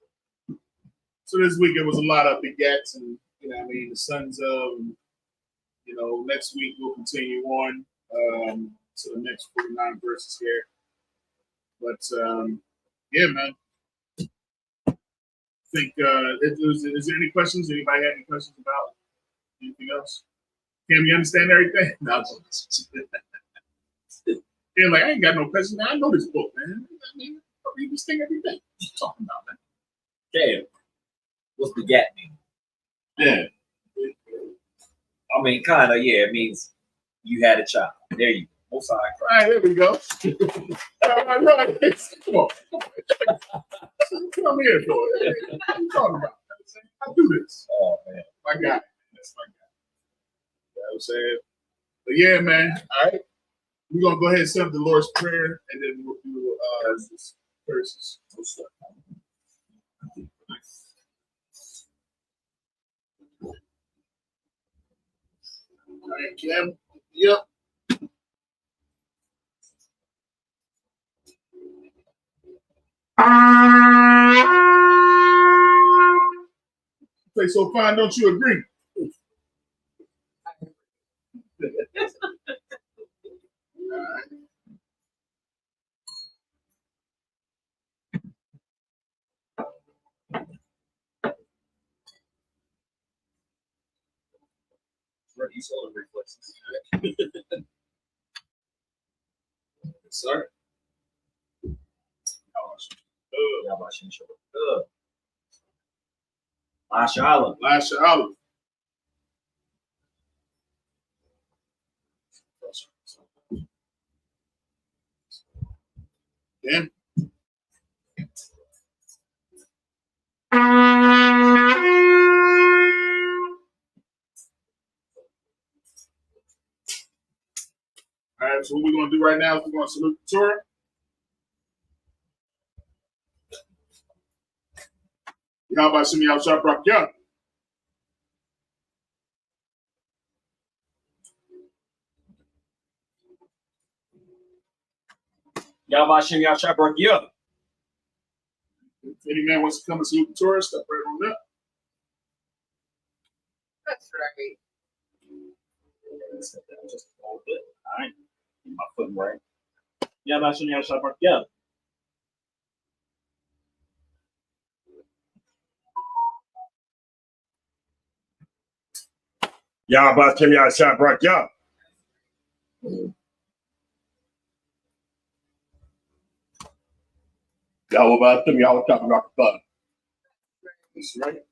So this week it was a lot of begats and the sons of. Next week we'll continue on to the next 49 verses here. But yeah, man. I think is there any questions? Anybody have any questions about anything else? Cam, you understand everything? No. They're like, I ain't got no questions, man. I know this book, man. I mean, I read this thing every day. What you talking about, man? Cam, what's begat mean? Yeah. I mean, kind of, yeah. It means you had a child. There you go. Most high. All right, there we go. All right. Come on. Come here for it. What are you talking about? I do this. Oh, man. My guy. That's my guy. You know what I'm saying? But yeah, man. All right. We're going to go ahead and set up the Lord's Prayer, and then we'll do verses. All right, Cam. Yep. Say, so fine, don't you agree? All right. Right, you saw the reflexes. Sir. Lasha Olive. Lasha Olive. Then. All right, so what we're going to do right now is we're going to salute the Torah. Yahweh Shem Yahshua Barak Yah. Yahweh Shem Yahshua Barak Yah. If any man wants to come and salute the Torah, step right on up. That's right. Just a little bit. All right. Get my foot right. Yahweh Shem Yahshua Barak Yah. Yahweh Shem Yahshua Barak Yah. Yahweh Shem Yahshua Barak Yah. That's right.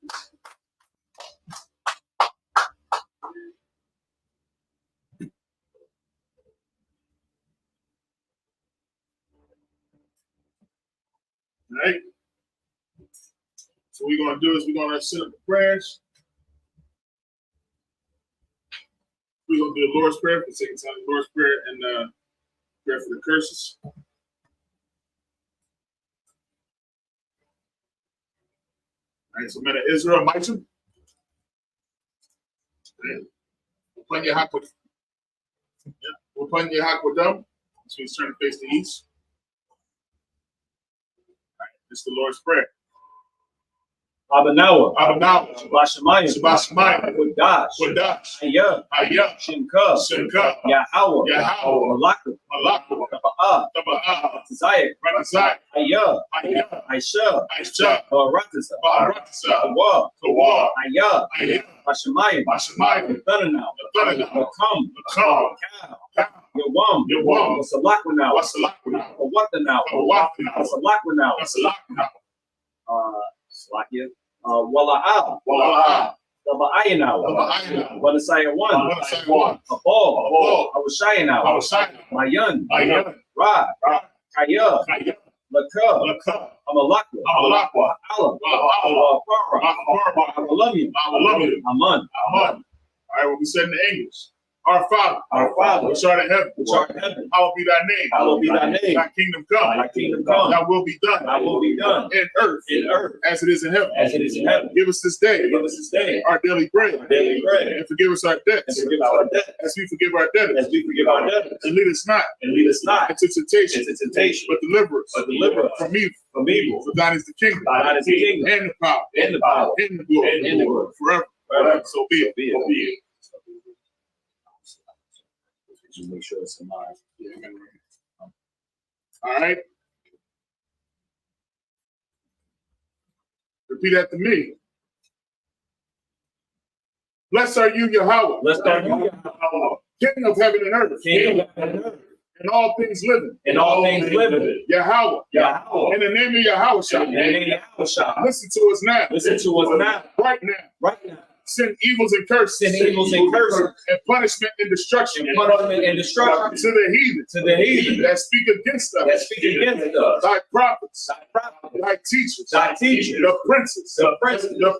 All right. So what we're going to do is we're going to set up the prayers. We're going to do the Lord's Prayer for the second time, the Lord's Prayer and prayer for the curses. All right, so men of Israel, Micah. Upon your Hakodam, which means turn to face the east. All right, this is the Lord's Prayer. Abanawa. Shabashamayim. Wadash. Ayah. Shimka. Yahweh. Malaka. Taba'ah. Zion. Ayah. Aisha. Baratasa. Kawa. Ayah. Bashamayim. Thunanau. Come. Yawam. Wasalakwanau. Watanau. Wasalakwanau. Slakia. Wala'ah. Taba'ayinau. Wadasaya one. Abal. Awashayinau. Mayan. Ra. Kaya. Laka. Amalakwa. Alam. Amalamium. Aman. All right, we'll be setting the English. Our Father, which art in heaven, hallowed be thy name. Thy kingdom come. Thy will be done. In earth, as it is in heaven. Give us this day our daily bread. And forgive us our debts, as we forgive our debtors. And lead us not into temptation, but deliver us from evil. For thine is the kingdom, and the power, and the glory, forever. So be it. Make sure it's in mind. All right. Repeat after me. Blessed are you, Yahweh. King of heaven and earth. And all things living. Yahweh. In the name of Yahweh. Listen to us now. Right now. Send evils and curses. And punishment and destruction. To the heathen. That speak against us. Thy prophets. Thy teachers. The princes. The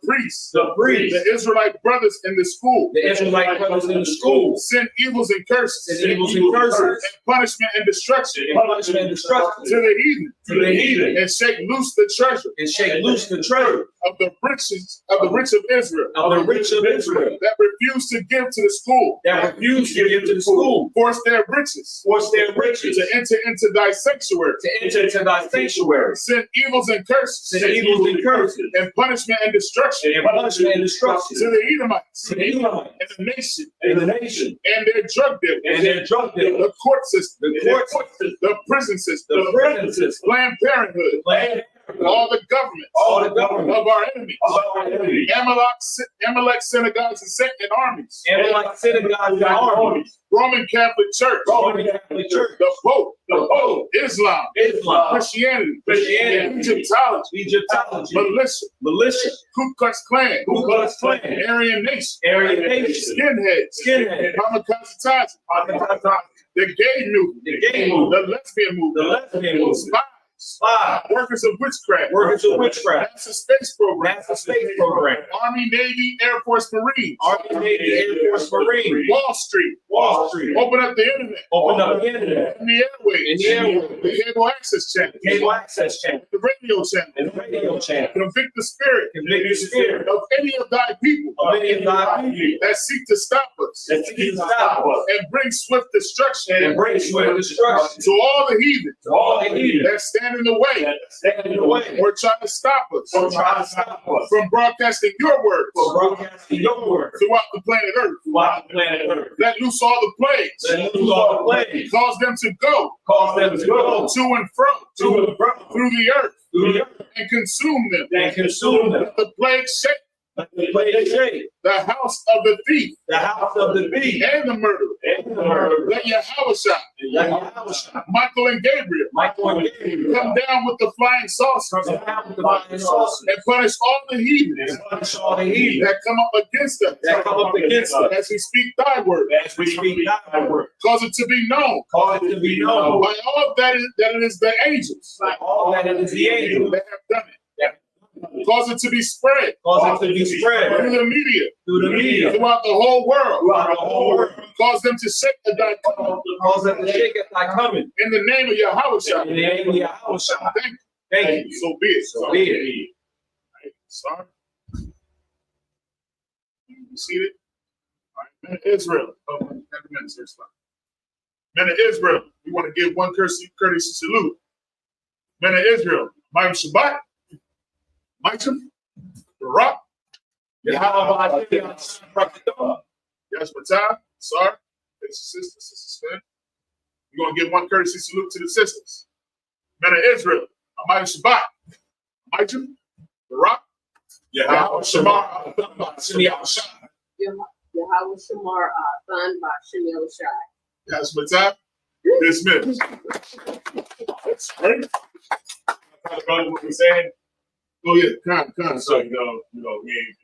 priests. The Israelite brothers in the school. Send evils and curses. And punishment and destruction. To the heathen. And shake loose the treasure. Of the rich of Israel. That refuse to give to the school. Force their riches. To enter into thy sanctuary. Send evils and curses. And punishment and destruction. To the Edomites. And the nation. And their drug dealers. The court system. The prison system. Planned Parenthood. all the governments of our enemies, Amalek synagogues and armies, Roman Catholic Church, the Pope, Islam, Christianity, Egyptology, militia, Ku Klux Klan, Aryan Nation, skinheads, kamikaze, the gay movement, the lesbian movement, spies, workers of witchcraft, NASA space program, Army, Navy, Air Force, Marines, Wall Street, open up the internet, in the airways, the cable access channel, the radio channel, convict the spirit of any of thy people that seek to stop us and bring swift destruction to all the heathen that stand in the way or try to stop us from broadcasting your words throughout the planet Earth. Let loose all the plagues. Cause them to go to and fro through the earth and consume them. Let the plague shake the house of the thief, and the murderer. Let Yahweh, Michael and Gabriel, come down with the flying saucers and punish all the heathens that come up against us as we speak thy word. Cause it to be known by all that it is the angels that have done it. Cause it to be spread through the media, throughout the whole world. Cause them to shake at thy coming. In the name of Yahweh. Thank you. So be it. Sorry. You seated? All right. Men of Israel. Men of Israel. We want to give one courtesy salute. Men of Israel. Mayim Shabbat. Maitim, Barak, Yahweh, yes, Matah, sorry, sisters, we're going to give one courtesy salute to the sisters. Men of Israel, Mayim Shabbat, Maitim, Barak, Yahweh Shamar, Yahweh Shamar, son by Shem Yahushai. Yes, Matah, dismissed. What we saying? Oh yeah, kind. So we ain't